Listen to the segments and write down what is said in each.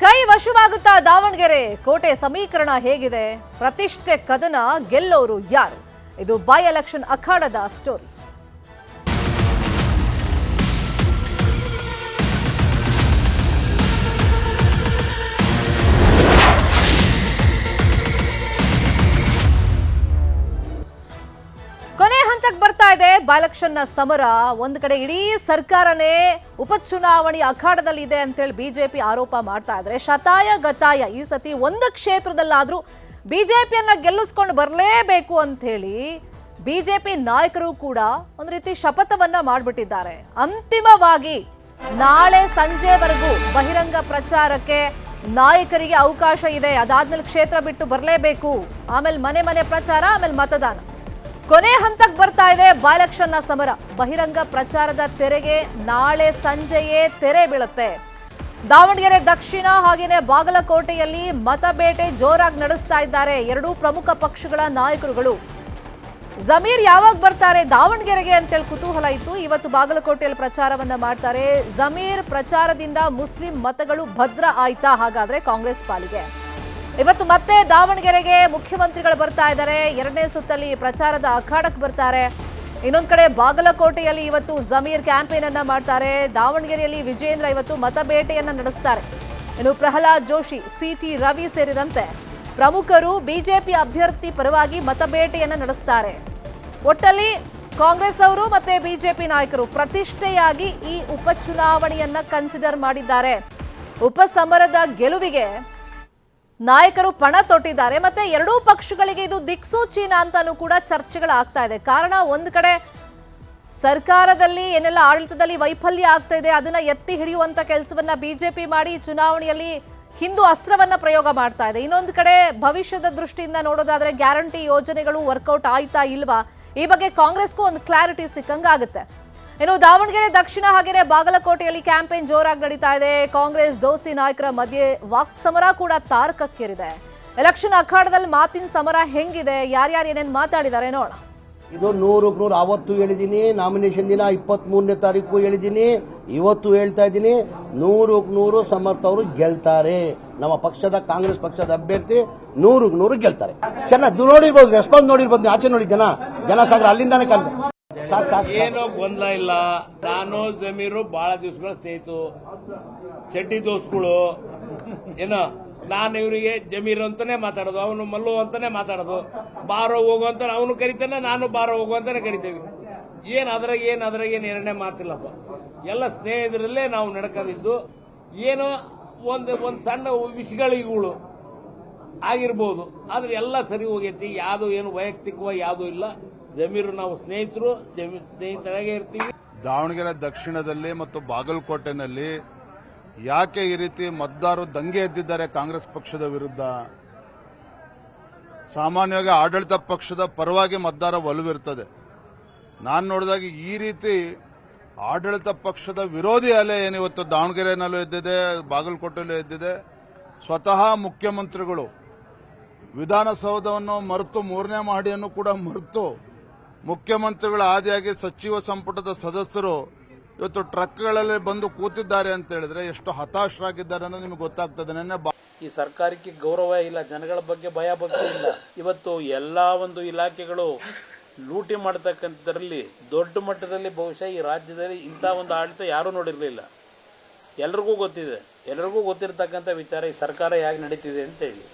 ಕೈ ವಶವಾಗುತ್ತಾ ದಾವಣಗೆರೆ ಕೋಟೆ ಸಮೀಕರಣ ಹೇಗಿದೆ? ಪ್ರತಿಷ್ಠೆ ಕದನ ಗೆಲ್ಲೋರು ಯಾರು? ಇದು ಬೈ ಎಲೆಕ್ಷನ್ ಅಖಾಡದ ಸ್ಟೋರಿ. ಕೊನೆ ಹಂತಕ್ಕೆ ಬರ್ತಾ ಇದೆ ಬೈ ಎಲೆಕ್ಷನ್ ಸಮರ. ಒಂದು ಕಡೆ ಇಡೀ ಸರ್ಕಾರನೇ ಉಪಚುನಾವಣೆ ಅಖಾಡದಲ್ಲಿ ಇದೆ ಅಂತೇಳಿ ಬಿಜೆಪಿ ಆರೋಪ ಮಾಡ್ತಾ ಇದ್ರೆ, ಶತಾಯ ಗತಾಯ ಈ ಸತಿ ಒಂದು ಕ್ಷೇತ್ರದಲ್ಲಾದ್ರೂ ಬಿಜೆಪಿಯನ್ನ ಗೆಲ್ಲಿಸ್ಕೊಂಡು ಬರಲೇಬೇಕು ಅಂತ ಹೇಳಿ ಬಿಜೆಪಿ ನಾಯಕರು ಕೂಡ ಒಂದು ರೀತಿ ಶಪಥವನ್ನ ಮಾಡ್ಬಿಟ್ಟಿದ್ದಾರೆ. ಅಂತಿಮವಾಗಿ ನಾಳೆ ಸಂಜೆವರೆಗೂ ಬಹಿರಂಗ ಪ್ರಚಾರಕ್ಕೆ ನಾಯಕರಿಗೆ ಅವಕಾಶ ಇದೆ. ಅದಾದ್ಮೇಲೆ ಕ್ಷೇತ್ರ ಬಿಟ್ಟು ಬರಲೇಬೇಕು, ಆಮೇಲೆ ಮನೆ ಮನೆ ಪ್ರಚಾರ, ಆಮೇಲೆ ಮತದಾನ. ಕೊನೆ ಹಂತಕ್ಕೆ ಬರ್ತಾ ಇದೆ ಬೈ ಎಲೆಕ್ಷನ್ ಸಮರ. ಬಹಿರಂಗ ಪ್ರಚಾರದ ತೆರೆಗೆ ನಾಳೆ ಸಂಜೆಯೇ ತೆರೆ ಬೀಳುತ್ತೆ. ದಾವಣಗೆರೆ ದಕ್ಷಿಣ ಹಾಗೇನೆ ಬಾಗಲಕೋಟೆಯಲ್ಲಿ ಮತಬೇಟೆ ಜೋರಾಗಿ ನಡೆಸ್ತಾ ಇದ್ದಾರೆ ಎರಡೂ ಪ್ರಮುಖ ಪಕ್ಷಗಳ ನಾಯಕರುಗಳು. ಜಮೀರ್ ಯಾವಾಗ ಬರ್ತಾರೆ ದಾವಣಗೆರೆಗೆ ಅಂತೇಳಿ ಕುತೂಹಲ ಇತ್ತು. ಇವತ್ತು ಬಾಗಲಕೋಟೆಯಲ್ಲಿ ಪ್ರಚಾರವನ್ನ ಮಾಡ್ತಾರೆ. ಜಮೀರ್ ಪ್ರಚಾರದಿಂದ ಮುಸ್ಲಿಂ ಮತಗಳು ಭದ್ರ ಆಯ್ತಾ ಹಾಗಾದ್ರೆ ಕಾಂಗ್ರೆಸ್ ಪಾಲಿಗೆ? ಇವತ್ತು ಮತ್ತೆ ದಾವಣಗೆರೆಗೆ ಮುಖ್ಯಮಂತ್ರಿಗಳು ಬರ್ತಾ ಇದ್ದಾರೆ. ಎರಡನೇ ಸುತ್ತಲ್ಲಿ ಪ್ರಚಾರದ ಅಖಾಡಕ್ಕೆ ಬರ್ತಾರೆ. ಇನ್ನೊಂದು ಕಡೆ ಬಾಗಲಕೋಟೆಯಲ್ಲಿ ಇವತ್ತು ಜಮೀರ್ ಕ್ಯಾಂಪೇನ್ ಅನ್ನ ಮಾಡ್ತಾರೆ. ದಾವಣಗೆರೆಯಲ್ಲಿ ವಿಜೇಂದ್ರ ಇವತ್ತು ಮತಬೇಟೆಯನ್ನ ನಡೆಸ್ತಾರೆ. ಇನ್ನು ಪ್ರಹ್ಲಾದ್ ಜೋಶಿ, ಸಿಟಿ ರವಿ ಸೇರಿದಂತೆ ಪ್ರಮುಖರು ಬಿಜೆಪಿ ಅಭ್ಯರ್ಥಿ ಪರವಾಗಿ ಮತಬೇಟೆಯನ್ನ ನಡೆಸ್ತಾರೆ. ಒಟ್ಟಲ್ಲಿ ಕಾಂಗ್ರೆಸ್ ಅವರು ಮತ್ತೆ ಬಿಜೆಪಿ ನಾಯಕರು ಪ್ರತಿಷ್ಠೆಯಾಗಿ ಈ ಉಪಚುನಾವಣೆಯನ್ನ ಕನ್ಸಿಡರ್ ಮಾಡಿದ್ದಾರೆ. ಉಪಸಮರದ ಗೆಲುವಿಗೆ ನಾಯಕರು ಪಣ ತೊಟ್ಟಿದ್ದಾರೆ. ಮತ್ತೆ ಎರಡೂ ಪಕ್ಷಗಳಿಗೆ ಇದು ದಿಕ್ಸೂಚಿನ ಅಂತಾನೂ ಕೂಡ ಚರ್ಚೆಗಳಾಗ್ತಾ ಇದೆ. ಕಾರಣ ಒಂದು ಕಡೆ ಸರ್ಕಾರದಲ್ಲಿ ಏನೆಲ್ಲ ಆಡಳಿತದಲ್ಲಿ ವೈಫಲ್ಯ ಆಗ್ತಾ ಇದೆ ಅದನ್ನ ಎತ್ತಿ ಹಿಡಿಯುವಂತ ಕೆಲಸವನ್ನ ಬಿಜೆಪಿ ಮಾಡಿ ಚುನಾವಣೆಯಲ್ಲಿ ಹಿಂದೂ ಅಸ್ತ್ರವನ್ನ ಪ್ರಯೋಗ ಮಾಡ್ತಾ ಇದೆ. ಇನ್ನೊಂದು ಕಡೆ ಭವಿಷ್ಯದ ದೃಷ್ಟಿಯಿಂದ ನೋಡೋದಾದ್ರೆ ಗ್ಯಾರಂಟಿ ಯೋಜನೆಗಳು ವರ್ಕೌಟ್ ಆಯ್ತಾ ಇಲ್ವಾ ಈ ಬಗ್ಗೆ ಕಾಂಗ್ರೆಸ್ಗೂ ಒಂದು ಕ್ಲಾರಿಟಿ ಸಿಕ್ಕಂಗಾಗುತ್ತೆ. ಇನ್ನು ದಾವಣಗೆರೆ ದಕ್ಷಿಣ ಹಾಗೇನೆ ಬಾಗಲಕೋಟೆಯಲ್ಲಿ ಕ್ಯಾಂಪೇನ್ ಜೋರಾಗಿ ನಡೀತಾ ಇದೆ. ಕಾಂಗ್ರೆಸ್ ದೋಸ್ತಿ ನಾಯಕರ ಮಧ್ಯೆ ವಾಕ್ ಸಮರ ಕೂಡ ತಾರಕಕ್ಕೇರಿದೆ. ಎಲೆಕ್ಷನ್ ಅಖಾಡದಲ್ಲಿ ಮಾತಿನ ಸಮರ ಹೆಂಗಿದೆ, ಯಾರ್ಯಾರು ಏನೇನು ಮಾತಾಡಿದ್ದಾರೆ ನೋಡೋಣ. ಇದು 100ಕ್ಕೆ 100 ಅವತ್ತು ಹೇಳಿದ್ದೀನಿ, ನಾಮಿನೇಷನ್ ದಿನ 23ನೇ ತಾರೀಕು ಹೇಳಿದ್ದೀನಿ, ಇವತ್ತು ಹೇಳ್ತಾ ಇದ್ದೀನಿ, 100ಕ್ಕೆ 100 ಸಮರ್ಥ ಅವರು ಗೆಲ್ತಾರೆ. ನಮ್ಮ ಪಕ್ಷದ ಕಾಂಗ್ರೆಸ್ ಪಕ್ಷದ ಅಭ್ಯರ್ಥಿ 100ಕ್ಕೆ 100 ಗೆಲ್ತಾರೆ. ಚೆನ್ನಾಗಿ ನೋಡಿರ್ಬೋದು, ರೆಸ್ಪಾನ್ಸ್ ನೋಡಿರ್ಬೋದು. ಆಚೆ ನೋಡಿ ಜನ ಸಾಗರ ಅಲ್ಲಿಂದಾನೆ ಕಲ್ ಏನೋ ಗೊಂದಲ ಇಲ್ಲ. ನಾನು ಜಮೀರು ಬಹಳ ದಿವಸಗಳ ಸ್ನೇಹಿತು, ಚಡ್ಡಿ ದೋಸ್ಗಳು. ಏನೋ ನಾನು ಇವರಿಗೆ ಜಮೀರ್ ಅಂತಾನೆ ಮಾತಾಡೋದು, ಅವನು ಮಲ್ಲು ಅಂತಾನೆ ಮಾತಾಡೋದು. ಬಾರೋ ಹೋಗು ಅಂತ ಅವನು ಕರಿತಾನೆ, ನಾನು ಬಾರೋ ಹೋಗು ಅಂತಾನೆ ಕರಿತೇವೆ. ಅದ್ರಾಗ ಏನ್ ಎರಡನೇ ಮಾತಿಲ್ಲಪ್ಪ. ಎಲ್ಲ ಸ್ನೇಹಿತರಲ್ಲೇ ನಾವು ನಡ್ಕೊಂಡಿದ್ದು. ಏನೋ ಒಂದು ಸಣ್ಣ ವಿಷಯಗಳಿಗಳು ಆಗಿರ್ಬೋದು, ಆದ್ರೆ ಎಲ್ಲ ಸರಿ ಹೋಗೈತಿ. ಯಾವುದು ಏನು ವೈಯಕ್ತಿಕವಾಗಿ ಯಾವುದೂ ಇಲ್ಲ. ಜಮೀರು ನಾವು ಸ್ನೇಹಿತರು, ಸ್ನೇಹಿತರಾಗೇ ಇರ್ತೀವಿ. ದಾವಣಗೆರೆ ದಕ್ಷಿಣದಲ್ಲಿ ಮತ್ತು ಬಾಗಲಕೋಟೆನಲ್ಲಿ ಯಾಕೆ ಈ ರೀತಿ ಮತದಾರರು ದಂಗೆ ಎದ್ದಿದ್ದಾರೆ ಕಾಂಗ್ರೆಸ್ ಪಕ್ಷದ ವಿರುದ್ಧ? ಸಾಮಾನ್ಯವಾಗಿ ಆಡಳಿತ ಪಕ್ಷದ ಪರವಾಗಿ ಮತದಾರ ಒಲವಿರ್ತದೆ. ನಾನು ನೋಡಿದಾಗ ಈ ರೀತಿ ಆಡಳಿತ ಪಕ್ಷದ ವಿರೋಧಿ ಅಲೆ ಏನಿವತ್ತು ದಾವಣಗೆರೆನಲ್ಲೂ ಎದ್ದಿದೆ, ಬಾಗಲಕೋಟೆಯಲ್ಲೂ ಎದ್ದಿದೆ. ಸ್ವತಃ ಮುಖ್ಯಮಂತ್ರಿಗಳು ವಿಧಾನಸೌಧವನ್ನು ಮರೆತು, 3ನೇ ಮಹಡಿಯನ್ನು ಕೂಡ ಮರೆತು, ಮುಖ್ಯಮಂತ್ರಿಗಳ ಆದಿಯಾಗಿ ಸಚಿವ ಸಂಪುಟದ ಸದಸ್ಯರು ಇವತ್ತು ಟ್ರಕ್ಗಳಲ್ಲಿ ಬಂದು ಕೂತಿದ್ದಾರೆ ಅಂತ ಹೇಳಿದ್ರೆ ಎಷ್ಟು ಹತಾಶರಾಗಿದ್ದಾರೆ ಅನ್ನೋದು ನಿಮಗೆ ಗೊತ್ತಾಗ್ತದೆ. ಈ ಸರ್ಕಾರಕ್ಕೆ ಗೌರವ ಇಲ್ಲ, ಜನಗಳ ಬಗ್ಗೆ ಭಯ ಭಕ್ತಿ ಇಲ್ಲ. ಇವತ್ತು ಎಲ್ಲಾ ಒಂದು ಇಲಾಖೆಗಳು ಲೂಟಿ ಮಾಡತಕ್ಕಂಥದ್ರಲ್ಲಿ ದೊಡ್ಡ ಮಟ್ಟದಲ್ಲಿ ಬಹುಶಃ ಈ ರಾಜ್ಯದಲ್ಲಿ ಇಂಥ ಒಂದು ಆಡಳಿತ ಯಾರೂ ನೋಡಿರಲಿಲ್ಲ. ಎಲ್ರಿಗೂ ಗೊತ್ತಿದೆ, ಎಲ್ರಿಗೂ ಗೊತ್ತಿರತಕ್ಕಂಥ ವಿಚಾರ ಈ ಸರ್ಕಾರ ಹೇಗೆ ನಡೀತಿದೆ ಅಂತ ಹೇಳಿ.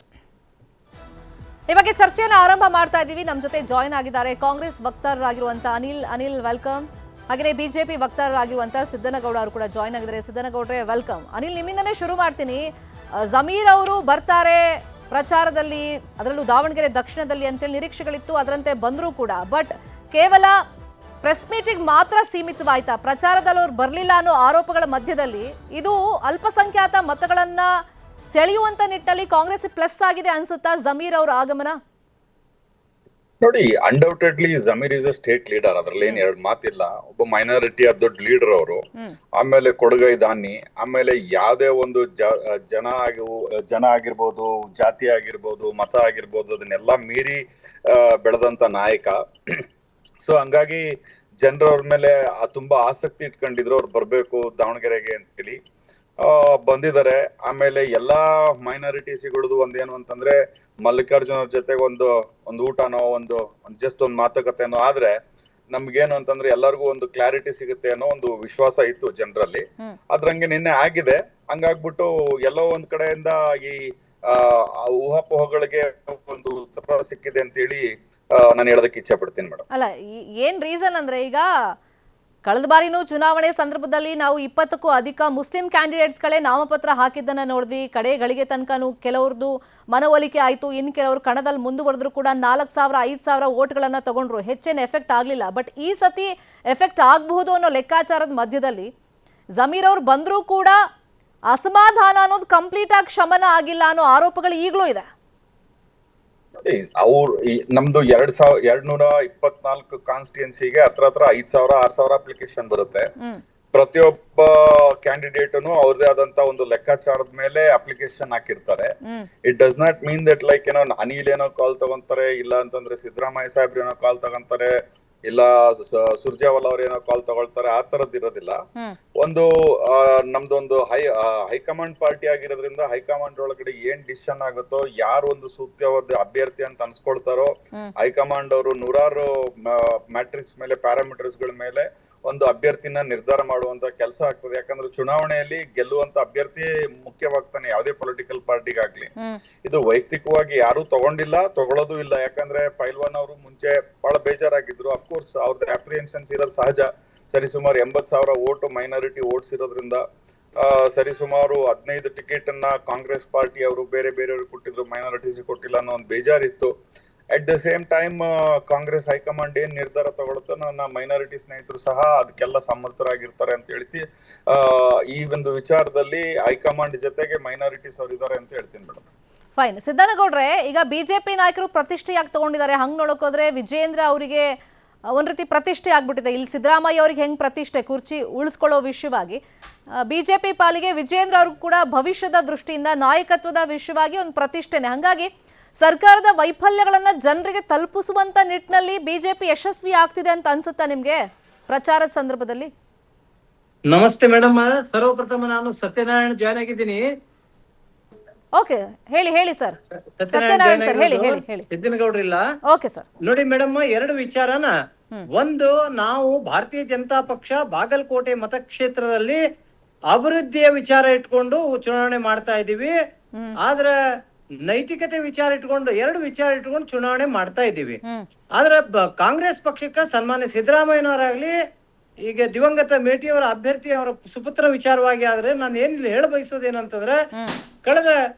ಈ ಬಗ್ಗೆ ಚರ್ಚೆಯನ್ನು ಆರಂಭ ಮಾಡ್ತಾ ಇದ್ದೀವಿ. ನಮ್ಮ ಜೊತೆ ಜಾಯಿನ್ ಆಗಿದ್ದಾರೆ ಕಾಂಗ್ರೆಸ್ ವಕ್ತಾರರಾಗಿರುವಂತಹ ಅನಿಲ್ ವೆಲ್ಕಮ್. ಹಾಗೆಯೇ ಬಿಜೆಪಿ ವಕ್ತಾರರಾಗಿರುವಂತಹ ಸಿದ್ದನಗೌಡ ಅವರು ಕೂಡ ಜಾಯಿನ್ ಆಗಿದ್ದಾರೆ. ಸಿದ್ದನಗೌಡ್ರೆ ವೆಲ್ಕಮ್. ಅನಿಲ್, ನಿಮ್ಮಿಂದನೇ ಶುರು ಮಾಡ್ತೀನಿ. ಜಮೀರ್ ಅವರು ಬರ್ತಾರೆ ಪ್ರಚಾರದಲ್ಲಿ, ಅದರಲ್ಲೂ ದಾವಣಗೆರೆ ದಕ್ಷಿಣದಲ್ಲಿ ಅಂತೇಳಿ ನಿರೀಕ್ಷೆಗಳಿತ್ತು, ಅದರಂತೆ ಬಂದರೂ ಕೂಡ. ಬಟ್ ಕೇವಲ ಪ್ರೆಸ್ ಮೀಟಿಂಗ್ ಮಾತ್ರ ಸೀಮಿತವಾಯ್ತಾ? ಪ್ರಚಾರದಲ್ಲಿ ಅವ್ರು ಬರಲಿಲ್ಲ ಅನ್ನೋ ಆರೋಪಗಳ ಮಧ್ಯದಲ್ಲಿ ಇದು ಅಲ್ಪಸಂಖ್ಯಾತ ಮತಗಳನ್ನ ಸೆಳೆಯುವಂತ ನಿಟ್ಟಲ್ಲಿ ಕಾಂಗ್ರೆಸ್ ಪ್ಲಸ್ ಆಗಿದೆ ಅನ್ಸುತ್ತಾ ಜಮೀರ್ ಅವರ ಆಗಮನ? ನೋಡಿ, undoubtedly Zameer is a state leader, ಅದ್ರಲ್ಲಿ ಏನ್ ಎರಡು ಮಾತಿಲ್ಲ. ಒಬ್ಬ ಮೈನಾರಿಟಿಯ ದೊಡ್ಡ ಲೀಡರ್ ಅವರು. ಆಮೇಲೆ ಕೊಡಗೈ ದಾನಿ, ಆಮೇಲೆ ಯಾವ್ದೇ ಒಂದು ಜನ ಆಗಿರ್ಬೋದು, ಜಾತಿ ಆಗಿರ್ಬೋದು, ಮತ ಆಗಿರ್ಬೋದು, ಅದನ್ನೆಲ್ಲಾ ಮೀರಿ ಬೆಳೆದಂತ ನಾಯಕ. ಸೊ ಹಂಗಾಗಿ ಜನರು ಅವ್ರ ಮೇಲೆ ತುಂಬಾ ಆಸಕ್ತಿ ಇಟ್ಕೊಂಡಿದ್ರು, ಅವ್ರು ಬರ್ಬೇಕು ದಾವಣಗೆರೆಗೆ ಅಂತ ಹೇಳಿ. ಬಂದಿದ್ದಾರೆ. ಆಮೇಲೆ ಎಲ್ಲಾ ಮೈನಾರಿಟೀಸ್ಗಳದ್ದು ಒಂದೇನು ಅಂತಂದ್ರೆ ಮಲ್ಲಿಕಾರ್ಜುನ್ ಅವ್ರ ಜೊತೆಗೆ ಒಂದು ಊಟನೋ ಒಂದು ಜಸ್ಟ್ ಒಂದು ಮಾತುಕತೆನೋ ಆದ್ರೆ ನಮ್ಗೇನು ಅಂತಂದ್ರೆ ಎಲ್ಲರಿಗೂ ಒಂದು ಕ್ಲಾರಿಟಿ ಸಿಗುತ್ತೆ ಅನ್ನೋ ಒಂದು ವಿಶ್ವಾಸ ಇತ್ತು ಜನರಲ್ಲಿ. ಅದ್ರಂಗೆ ನಿನ್ನೆ ಆಗಿದೆ. ಹಂಗಾಗ್ಬಿಟ್ಟು ಎಲ್ಲೋ ಒಂದ್ ಕಡೆಯಿಂದ ಈ ಊಹಾಪೋಹಗಳಿಗೆ ಒಂದು ಉತ್ತರ ಸಿಕ್ಕಿದೆ ಅಂತೇಳಿ ನಾನು ಹೇಳೋದಕ್ಕೆ ಇಚ್ಛೆ ಪಡ್ತೀನಿ ಮೇಡಮ್. ಅಲ್ಲ, ಏನ್ ರೀಸನ್ ಅಂದ್ರೆ ಈಗ ಕಳೆದ ಬಾರಿನೂ ಚುನಾವಣೆ ಸಂದರ್ಭದಲ್ಲಿ ನಾವು 20ಕ್ಕೂ ಅಧಿಕ ಮುಸ್ಲಿಂ ಕ್ಯಾಂಡಿಡೇಟ್ಸ್ಗಳೇ ನಾಮಪತ್ರ ಹಾಕಿದ್ದನ್ನ ನೋಡಿದ್ವಿ. ಕಡೆಗಳಿಗೆ ತನಕನೂ ಕೆಲವ್ರದ್ದು ಮನವೊಲಿಕೆ ಆಯಿತು, ಇನ್ನು ಕೆಲವರು ಕಣದಲ್ಲಿ ಮುಂದುವರೆದ್ರು ಕೂಡ 4,000 5,000 ಓಟ್ಗಳನ್ನ ತಗೊಂಡ್ರು, ಹೆಚ್ಚೇನು ಎಫೆಕ್ಟ್ ಆಗಲಿಲ್ಲ. ಬಟ್ ಈ ಸತಿ ಎಫೆಕ್ಟ್ ಆಗಬಹುದು ಅನ್ನೋ ಲೆಕ್ಕಾಚಾರದ ಮಧ್ಯದಲ್ಲಿ ಜಮೀರ್ ಅವ್ರು ಬಂದರೂ ಕೂಡ ಅಸಮಾಧಾನ ಅನ್ನೋದು ಕಂಪ್ಲೀಟ್ ಆಗಿ ಶಮನ ಆಗಿಲ್ಲ ಅನ್ನೋ ಆರೋಪಗಳು ಈಗಲೂ ಇದೆ. ಅವ್ರು ನಮ್ದು 224 ಕಾನ್ಸ್ಟಿಟ್ಯೂನ್ಸಿಗೆ ಹತ್ರ 5,000 6,000 ಅಪ್ಲಿಕೇಶನ್ ಬರುತ್ತೆ. ಪ್ರತಿಯೊಬ್ಬ ಕ್ಯಾಂಡಿಡೇಟ್ನು ಅವ್ರದೇ ಆದಂತ ಒಂದು ಲೆಕ್ಕಾಚಾರದ ಮೇಲೆ ಅಪ್ಲಿಕೇಶನ್ ಹಾಕಿರ್ತಾರೆ. It does not mean that like ಏನೋ ಅನಿಲ್ ಏನೋ ಕಾಲ್ ತಗೊಂತಾರೆ, ಇಲ್ಲ ಅಂತಂದ್ರೆ ಸಿದ್ದರಾಮಯ್ಯ ಸಾಹೇಬ್ರು ಏನೋ ಕಾಲ್ ತಗೊಂತಾರೆ, ಇಲ್ಲ ಸುರ್ಜೇವಾಲಾ ಅವ್ರ ಏನೋ ಕಾಲ್ ತಗೊಳ್ತಾರೆ, ಆ ತರದ್ ಇರೋದಿಲ್ಲ. ಒಂದು ನಮ್ದೊಂದು ಹೈಕಮಾಂಡ್ ಪಾರ್ಟಿ ಆಗಿರೋದ್ರಿಂದ ಹೈಕಮಾಂಡ್ ಒಳಗಡೆ ಏನ್ ಡಿಸಿಷನ್ ಆಗುತ್ತೋ, ಯಾರು ಒಂದು ಸೂಕ್ತವಾದ ಅಭ್ಯರ್ಥಿ ಅಂತ ಅನ್ಸ್ಕೊಳ್ತಾರೋ, ಹೈಕಮಾಂಡ್ ಅವರು ನೂರಾರು ಮ್ಯಾಟ್ರಿಕ್ಸ್ ಮೇಲೆ ಪ್ಯಾರಾಮೀಟರ್ಸ್ ಗಳ ಮೇಲೆ ಒಂದು ಅಭ್ಯರ್ಥಿನ ನಿರ್ಧಾರ ಮಾಡುವಂತ ಕೆಲಸ ಆಗ್ತದೆ. ಯಾಕಂದ್ರೆ ಚುನಾವಣೆಯಲ್ಲಿ ಗೆಲ್ಲುವಂತ ಅಭ್ಯರ್ಥಿ ಮುಖ್ಯವಾಗ್ತಾನೆ ಯಾವುದೇ ಪೊಲಿಟಿಕಲ್ ಪಾರ್ಟಿಗಾಗ್ಲಿ. ಇದು ವೈಯಕ್ತಿಕವಾಗಿ ಯಾರು ತಗೊಳ್ಳೋದು ಇಲ್ಲ. ಯಾಕಂದ್ರೆ ಪೈಲ್ವಾನ್ ಅವರು ಮುಂಚೆ ಬಹಳ ಬೇಜಾರಾಗಿದ್ರು. ಅಫ್ಕೋರ್ಸ್ ಅವ್ರದ್ದು ಅಪ್ರಿಹೆನ್ಷನ್ಸ್ ಇರೋದು ಸಹಜ. ಸರಿಸುಮಾರು 80,000 ಓಟು ಮೈನಾರಿಟಿ ಓಟ್ಸ್ ಇರೋದ್ರಿಂದ ಸರಿಸುಮಾರು 15 ಟಿಕೆಟ್ ಅನ್ನ ಕಾಂಗ್ರೆಸ್ ಪಾರ್ಟಿ ಅವರು ಬೇರೆಯವ್ರಿಗೆ ಕೊಟ್ಟಿದ್ರು, ಮೈನಾರಿಟೀಸ್ ಕೊಟ್ಟಿಲ್ಲ ಅನ್ನೋ ಒಂದು ಬೇಜಾರಿತ್ತು. At the same time Congress high command ಏನ್ ನಿರ್ಧಾರ ತಗೊಳುತ್ತೋ ನನ್ನ ಮೈನಾರಿಟಿ ಸ್ನೇಹಿತರು ಸಹ ಅದಕ್ಕೆಲ್ಲ ಸಮ್ಮತರಾಗಿರ್ತಾರೆ ಅಂತ ಹೇಳ್ತಿ. ಈ ಒಂದು ವಿಚಾರದಲ್ಲಿ ಹೈಕಮಾಂಡ್ ಜೊತೆಗೆ ಮೈನಾರಿಟೀಸ್ ಅವರು ಇದ್ದಾರೆ ಅಂತ ಹೇಳ್ತೀನಿ ಮೇಡಮ್. ಫೈನ್. ಸಿದ್ದನಗೌಡ್ರೆ, ಈಗ ಬಿಜೆಪಿ ನಾಯಕರು ಪ್ರತಿಷ್ಠೆಯಾಗಿ ತಗೊಂಡಿದ್ದಾರೆ. ಹಂಗ್ ನೋಡೋಕೋದ್ರೆ ವಿಜೇಂದ್ರ ಅವರಿಗೆ ಒಂದ್ ರೀತಿ ಪ್ರತಿಷ್ಠೆ ಆಗ್ಬಿಟ್ಟಿದೆ. ಇಲ್ಲಿ ಸಿದ್ದರಾಮಯ್ಯ ಅವ್ರಿಗೆ ಹೆಂಗ್ ಪ್ರತಿಷ್ಠೆ, ಕುರ್ಚಿ ಉಳಿಸ್ಕೊಳ್ಳೋ ವಿಷಯವಾಗಿ ಬಿಜೆಪಿ ಪಾಲಿಗೆ ವಿಜೇಂದ್ರ ಅವ್ರಿಗೂ ಕೂಡ ಭವಿಷ್ಯದ ದೃಷ್ಟಿಯಿಂದ ನಾಯಕತ್ವದ ವಿಷಯವಾಗಿ ಒಂದು ಪ್ರತಿಷ್ಠೆನೆ. ಹಂಗಾಗಿ ಸರ್ಕಾರದ ವೈಫಲ್ಯಗಳನ್ನ ಜನರಿಗೆ ತಲುಪಿಸುವಂತ ನಿಟ್ಟಿನಲ್ಲಿ ಬಿಜೆಪಿ ಯಶಸ್ವಿ ಆಗ್ತಿದೆ ಅಂತ ಅನ್ಸುತ್ತಾ ನಿಮ್ಗೆ ಪ್ರಚಾರದ ಸಂದರ್ಭದಲ್ಲಿ? ನಮಸ್ತೆ ಮೇಡಮ್. ಸರ್ವಪ್ರಥಮ ನಾನು ಸತ್ಯನಾರಾಯಣ ಜಾಯ್ನ್ ಆಗಿದ್ದೀನಿ. ಓಕೆ, ಹೇಳಿ ಸರ್. ಸತ್ಯನಾರಾಯಣ ಸರ್, ಹೇಳಿ. ಸಿದ್ದನಗೌಡ್ರಿಲ್ಲ. Okay sir. ನೋಡಿ ಮೇಡಮ್, ಎರಡು ವಿಚಾರನ. ಒಂದು, ನಾವು ಭಾರತೀಯ ಜನತಾ ಪಕ್ಷ ಬಾಗಲಕೋಟೆ ಮತಕ್ಷೇತ್ರದಲ್ಲಿ ಅಭಿವೃದ್ಧಿಯ ವಿಚಾರ ಇಟ್ಕೊಂಡು ಚುನಾವಣೆ ಮಾಡ್ತಾ ಇದೀವಿ. ಆದ್ರೆ ನೈತಿಕತೆ ವಿಚಾರ ಇಟ್ಕೊಂಡು, ಎರಡು ವಿಚಾರ ಇಟ್ಕೊಂಡು ಚುನಾವಣೆ ಮಾಡ್ತಾ ಇದ್ದೀವಿ. ಆದ್ರೆ ಕಾಂಗ್ರೆಸ್ ಪಕ್ಷಕ್ಕೆ ಸನ್ಮಾನ್ಯ ಸಿದ್ದರಾಮಯ್ಯನವರಾಗ್ಲಿ, ಈಗ ದಿವಂಗತ ಮೇಟಿಯವರ ಅಭ್ಯರ್ಥಿ ಅವರ ಸುಪುತ್ರ ವಿಚಾರವಾಗಿ ಆದ್ರೆ ನಾನು ಏನಿಲ್ಲ ಹೇಳ ಬಯಸೋದೇನಂತಂದ್ರೆ, ಕಳೆದ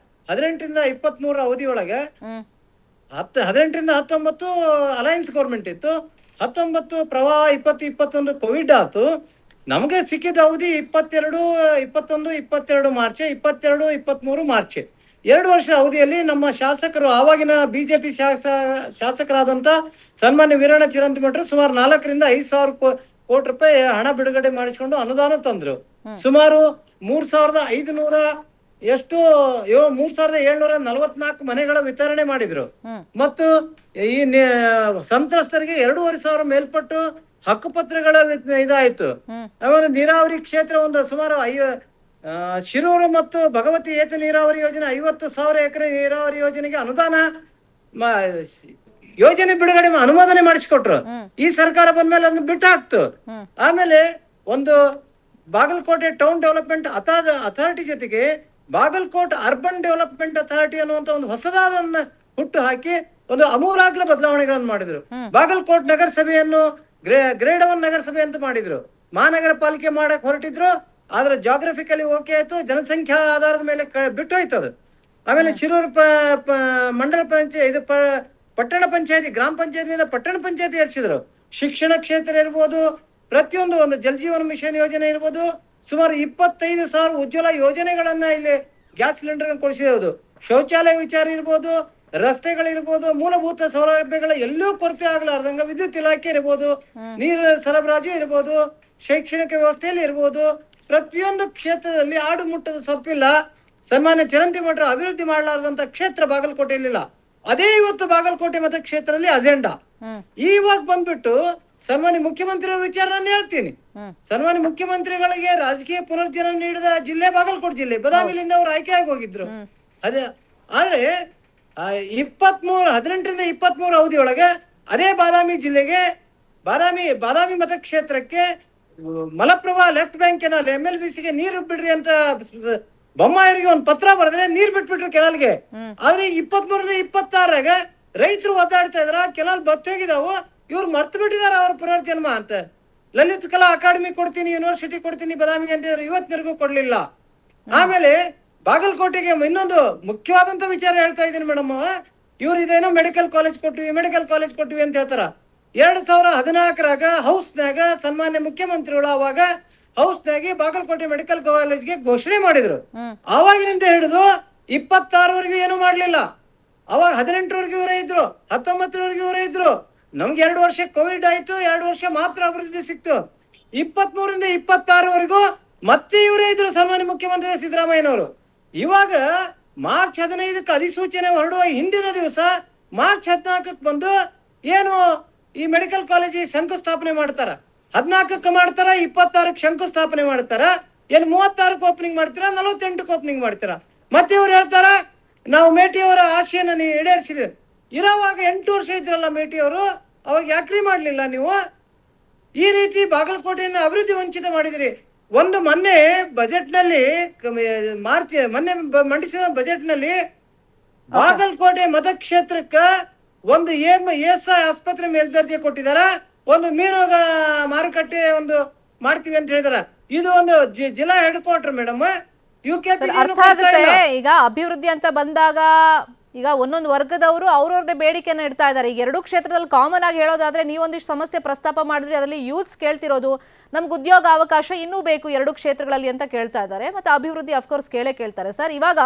18ರಿಂದ 23 ಅವಧಿಯೊಳಗೆ 18ರಿಂದ 19 ಅಲಯನ್ಸ್ ಗೌರ್ಮೆಂಟ್ ಇತ್ತು, 19 ಪ್ರವಾಹ, 20, 21 ಕೋವಿಡ್ ಆಯ್ತು. ನಮ್ಗೆ ಸಿಕ್ಕಿದ ಅವಧಿ 22, 21, 22 ಮಾರ್ಚ್, 22, 23 ಮಾರ್ಚ್. 2 ವರ್ಷ ಅವಧಿಯಲ್ಲಿ ನಮ್ಮ ಶಾಸಕರು, ಆವಾಗಿನ ಬಿಜೆಪಿ ಶಾಸಕರಾದಂತ ಸನ್ಮಾನ್ಯ ವೀರಣ್ಣ ಚಿರಂತಿಮಠರು ಸುಮಾರು 4,000 ರಿಂದ 5,000 ಕೋಟಿ ರೂಪಾಯಿ ಹಣ ಬಿಡುಗಡೆ ಮಾಡಿಸಿಕೊಂಡು ಅನುದಾನ ತಂದ್ರು. ಸುಮಾರು 3,500 3,744 ಮನೆಗಳ ವಿತರಣೆ ಮಾಡಿದ್ರು. ಮತ್ತು ಈ ಸಂತ್ರಸ್ತರಿಗೆ 2,500 ಮೇಲ್ಪಟ್ಟು ಹಕ್ಕುಪತ್ರಗಳ ಇದಾಯ್ತು. ಆಮೇಲೆ ನೀರಾವರಿ ಕ್ಷೇತ್ರ ಒಂದು ಸುಮಾರು ಶಿರೂರು ಮತ್ತು ಭಗವತಿ ಏತ ನೀರಾವರಿ ಯೋಜನೆ 50,000 ಎಕರೆ ನೀರಾವರಿ ಯೋಜನೆಗೆ ಅನುದಾನ ಯೋಜನೆ ಬಿಡುಗಡೆ ಅನುಮೋದನೆ ಮಾಡಿಸಿಕೊಟ್ರು. ಈ ಸರ್ಕಾರ ಬಂದ್ಮೇಲೆ ಅದನ್ನ ಬಿಟ್ಟು ಹಾಕ್ತು. ಆಮೇಲೆ ಒಂದು ಬಾಗಲಕೋಟೆ ಟೌನ್ ಡೆವಲಪ್ಮೆಂಟ್ ಅಥಾರಿಟಿ ಜೊತೆಗೆ ಬಾಗಲಕೋಟ್ ಅರ್ಬನ್ ಡೆವಲಪ್ಮೆಂಟ್ ಅಥಾರಿಟಿ ಅನ್ನುವಂತ ಒಂದು ಹೊಸದಾದನ್ನ ಹುಟ್ಟು ಹಾಕಿ ಒಂದು ಅಮೂಲಾಗ್ರ ಬದಲಾವಣೆಗಳನ್ನು ಮಾಡಿದ್ರು. ಬಾಗಲಕೋಟ್ ನಗರಸಭೆಯನ್ನು ಗ್ರೇಡ್ 1 ನಗರಸಭೆ ಅಂತ ಮಾಡಿದ್ರು. ಮಹಾನಗರ ಪಾಲಿಕೆ ಮಾಡಕ್ ಹೊರಟಿದ್ರು. ಆದ್ರೆ ಜಾಗ್ರಫಿಕಲಿ ಓಕೆ ಆಯ್ತು, ಜನಸಂಖ್ಯಾ ಆಧಾರದ ಮೇಲೆ ಬಿಟ್ಟು ಹೋಯ್ತು ಅದು. ಆಮೇಲೆ ಶಿರೂರು ಮಂಡಲ ಪಂಚಾಯತ್, ಪಟ್ಟಣ ಪಂಚಾಯತಿ, ಗ್ರಾಮ ಪಂಚಾಯತಿನಿಂದ ಪಟ್ಟಣ ಪಂಚಾಯತಿ ಏರ್ಸಿದ್ರು. ಶಿಕ್ಷಣ ಕ್ಷೇತ್ರ ಇರ್ಬೋದು, ಪ್ರತಿಯೊಂದು ಒಂದು ಜಲ್ ಜೀವನ ಮಿಷನ್ ಯೋಜನೆ ಇರ್ಬೋದು, ಸುಮಾರು 25,000 ಉಜ್ವಲ ಯೋಜನೆಗಳನ್ನ ಇಲ್ಲಿ ಗ್ಯಾಸ್ ಸಿಲಿಂಡರ್ ಕೊಡಿಸಿರೋದು. ಶೌಚಾಲಯ ವಿಚಾರ ಇರ್ಬೋದು, ರಸ್ತೆಗಳಿರ್ಬೋದು, ಮೂಲಭೂತ ಸೌಲಭ್ಯಗಳ ಎಲ್ಲೂ ಕೊರತೆ ಆಗ್ಲಾರ್ದಂಗ ವಿದ್ಯುತ್ ಇಲಾಖೆ ಇರ್ಬೋದು, ನೀರು ಸರಬರಾಜು ಇರ್ಬೋದು, ಶೈಕ್ಷಣಿಕ ವ್ಯವಸ್ಥೆಯಲ್ಲಿ ಇರ್ಬೋದು, ಪ್ರತಿಯೊಂದು ಕ್ಷೇತ್ರದಲ್ಲಿ ಆಡು ಮುಟ್ಟದ ಸೊಪ್ಪಿಲ್ಲ. ಸನ್ಮಾನ್ಯ ಚಿರಂತಿಮಠರು ಅಭಿವೃದ್ಧಿ ಮಾಡಲಾರದಂತ ಕ್ಷೇತ್ರ ಬಾಗಲಕೋಟೆಯಲ್ಲಿಲ್ಲ. ಅದೇ ಇವತ್ತು ಬಾಗಲಕೋಟೆ ಮತಕ್ಷೇತ್ರದಲ್ಲಿ ಅಜೆಂಡಾ. ಇವಾಗ ಬಂದ್ಬಿಟ್ಟು ಸನ್ಮಾನ್ಯ ಮುಖ್ಯಮಂತ್ರಿ ಅವ್ರ ವಿಚಾರ ನಾನು ಹೇಳ್ತೀನಿ. ಸನ್ಮಾನ್ಯ ಮುಖ್ಯಮಂತ್ರಿಗಳಿಗೆ ರಾಜಕೀಯ ಪುನರ್ಜನ್ಮ ನೀಡಿದ ಜಿಲ್ಲೆ ಬಾಗಲಕೋಟೆ ಜಿಲ್ಲೆ. ಬದಾಮಿಲಿಂದ ಅವರು ಆಯ್ಕೆಯಾಗಿ ಹೋಗಿದ್ರು. ಅದೇ ಆದ್ರೆ 18ರಿಂದ 23 ಅವಧಿಯೊಳಗೆ ಅದೇ ಬಾದಾಮಿ ಜಿಲ್ಲೆಗೆ ಬಾದಾಮಿ ಮತಕ್ಷೇತ್ರಕ್ಕೆ ಮಲಪ್ರಭಾ ಲೆಫ್ಟ್ ಬ್ಯಾಂಕ್ ಕೆನಾಲ್ MLBCಗೆ ನೀರು ಬಿಡ್ರಿ ಅಂತ ಬೊಮ್ಮಾಯಿರಿಗೆ ಒಂದು ಪತ್ರ ಬರೆದ್ರೆ ನೀರ್ ಬಿಟ್ಬಿಟ್ರು ಕೆನಾಲ್ಗೆ. ಆದ್ರೆ 23ರಿಂದ 26ರಾಗ ರೈತರು ಒದ್ದಾಡ್ತಾ ಇದ್ರ ಕೆನಾಲ್ ಬತ್ತೋಗಿದಾವು. ಇವ್ರು ಮರ್ತು ಬಿಟ್ಟಿದಾರ ಅವ್ರ ಪುನರ್ಜನ್ಮ ಅಂತ. ಲಲಿತ್ ಕಲಾ ಅಕಾಡೆಮಿ ಕೊಡ್ತೀನಿ, ಯೂನಿವರ್ಸಿಟಿ ಕೊಡ್ತೀನಿ ಬದಾಮಿಗೆ ಅಂತ ಇವತ್ತಿನವರೆಗೂ ಕೊಡ್ಲಿಲ್ಲ. ಆಮೇಲೆ ಬಾಗಲಕೋಟೆಗೆ ಇನ್ನೊಂದು ಮುಖ್ಯವಾದಂತ ವಿಚಾರ ಹೇಳ್ತಾ ಇದ್ದೀನಿ ಮೇಡಮ್. ಇವ್ರು ಇದೇನೋ ಮೆಡಿಕಲ್ ಕಾಲೇಜ್ ಕೊಟ್ಟಿವಿ ಅಂತ ಹೇಳ್ತಾರ. 2014ರಾಗ ಹೌಸ್ನಾಗ ಸನ್ಮಾನ್ಯ ಮುಖ್ಯಮಂತ್ರಿಗಳು ಅವಾಗ ಹೌಸ್ನಾಗೆ ಬಾಗಲಕೋಟೆ ಮೆಡಿಕಲ್ ಕಾಲೇಜ್ಗೆ ಘೋಷಣೆ ಮಾಡಿದ್ರು. ಆವಾಗಿನಿಂದ ಹಿಡಿದು 26ವರೆಗೂ ಏನು ಮಾಡ್ಲಿಲ್ಲ. ಅವಾಗ 18ರವರೆಗೂ ಇವರೇ ಇದ್ರು, 19ರವರೆಗೂ ಇವರೇ ಇದ್ರು. ನಮ್ಗೆ 2 ವರ್ಷ ಕೋವಿಡ್ ಆಯ್ತು, 2 ವರ್ಷ ಮಾತ್ರ ಅಭಿವೃದ್ಧಿ ಸಿಕ್ತು. 23ರಿಂದ 26ವರೆಗೂ ಮತ್ತೆ ಇವರೇ ಇದ್ರು ಸನ್ಮಾನ್ಯ ಮುಖ್ಯಮಂತ್ರಿ ಸಿದ್ದರಾಮಯ್ಯನವರು. ಇವಾಗ ಮಾರ್ಚ್ 15ಕ್ಕೆ ಅಧಿಸೂಚನೆ ಹೊರಡುವ ಹಿಂದಿನ ದಿವಸ ಮಾರ್ಚ್ 14ಕ್ಕೆ ಬಂದು ಏನು ಈ ಮೆಡಿಕಲ್ ಕಾಲೇಜಿಗೆ ಶಂಕುಸ್ಥಾಪನೆ ಮಾಡ್ತಾರ. 14ಕ್ಕೆ ಮಾಡ್ತಾರ, 26ಕ್ಕೆ ಶಂಕುಸ್ಥಾಪನೆ ಮಾಡ್ತಾರ. ಏನ್ 36ಕ್ಕೆ ಓಪನಿಂಗ್ ಮಾಡ್ತೀರಾ, 48ಕ್ಕೆ ಓಪನಿಂಗ್ ಮಾಡ್ತೀರಾ. ಮತ್ತೆ ಇವ್ರು ಹೇಳ್ತಾರ ನಾವು ಮೇಟಿಯವರ ಆಶೆಯನ್ನ ನೀವು ಈಡೇರಿಸಿದ್ವಿ. ಇರೋವಾಗ 8 ವರ್ಷ ಇದ್ರಲ್ಲ ಮೇಟಿಯವರು, ಅವಾಗ ಯಾಕ್ರಿ ಮಾಡ್ಲಿಲ್ಲ ನೀವು? ಈ ರೀತಿ ಬಾಗಲಕೋಟೆಯನ್ನು ಅಭಿವೃದ್ಧಿ ವಂಚಿತ ಮಾಡಿದ್ರಿ. ಒಂದು ಮೊನ್ನೆ ಬಜೆಟ್ ನಲ್ಲಿ ಮೊನ್ನೆ ಮಂಡಿಸಿದ ಬಜೆಟ್ ನಲ್ಲಿ ಬಾಗಲಕೋಟೆ ಮತಕ್ಷೇತ್ರಕ್ಕ ಒಂದು ESI ಆಸ್ಪತ್ರೆ ಮೇಲ್ದರ್ಜೆ ಕೊಟ್ಟಿದಾರ, ಒಂದು ಮೀನು ಮಾರುಕಟ್ಟೆ ಒಂದು ಮಾಡ್ತೀವಿ ಅಂತ ಹೇಳಿದಾರ. ಇದು ಒಂದು ಜಿಲ್ಲಾ ಹೆಡ್ ಕ್ವಾರ್ಟರ್ ಮೇಡಮ್. ಅರ್ಥ ಆಗುತ್ತೆ. ಈಗ ಅಭಿವೃದ್ಧಿ ಅಂತ ಬಂದಾಗ ಈಗ ಒಂದೊಂದು ವರ್ಗದವರು ಅವ್ರವ್ರದೇ ಬೇಡಿಕೆನ ಇಡ್ತಾ ಇದ್ದಾರೆ. ಈಗ 2 ಕ್ಷೇತ್ರದಲ್ಲಿ ಕಾಮನ್ ಆಗಿ ಹೇಳೋದಾದ್ರೆ ನೀವೊಂದಿಷ್ಟು ಸಮಸ್ಯೆ ಪ್ರಸ್ತಾಪ ಮಾಡಿದ್ರಿ, ಅದರಲ್ಲಿ ಯೂತ್ಸ್ ಕೇಳ್ತಿರೋದು ನಮ್ಗೆ ಉದ್ಯೋಗ ಅವಕಾಶ ಇನ್ನೂ ಬೇಕು 2 ಕ್ಷೇತ್ರಗಳಲ್ಲಿ ಅಂತ ಕೇಳ್ತಾ ಇದ್ದಾರೆ. ಮತ್ತೆ ಅಭಿವೃದ್ಧಿ ಅಫ್ಕೋರ್ಸ್ ಕೇಳ್ತಾರೆ ಸರ್. ಇವಾಗ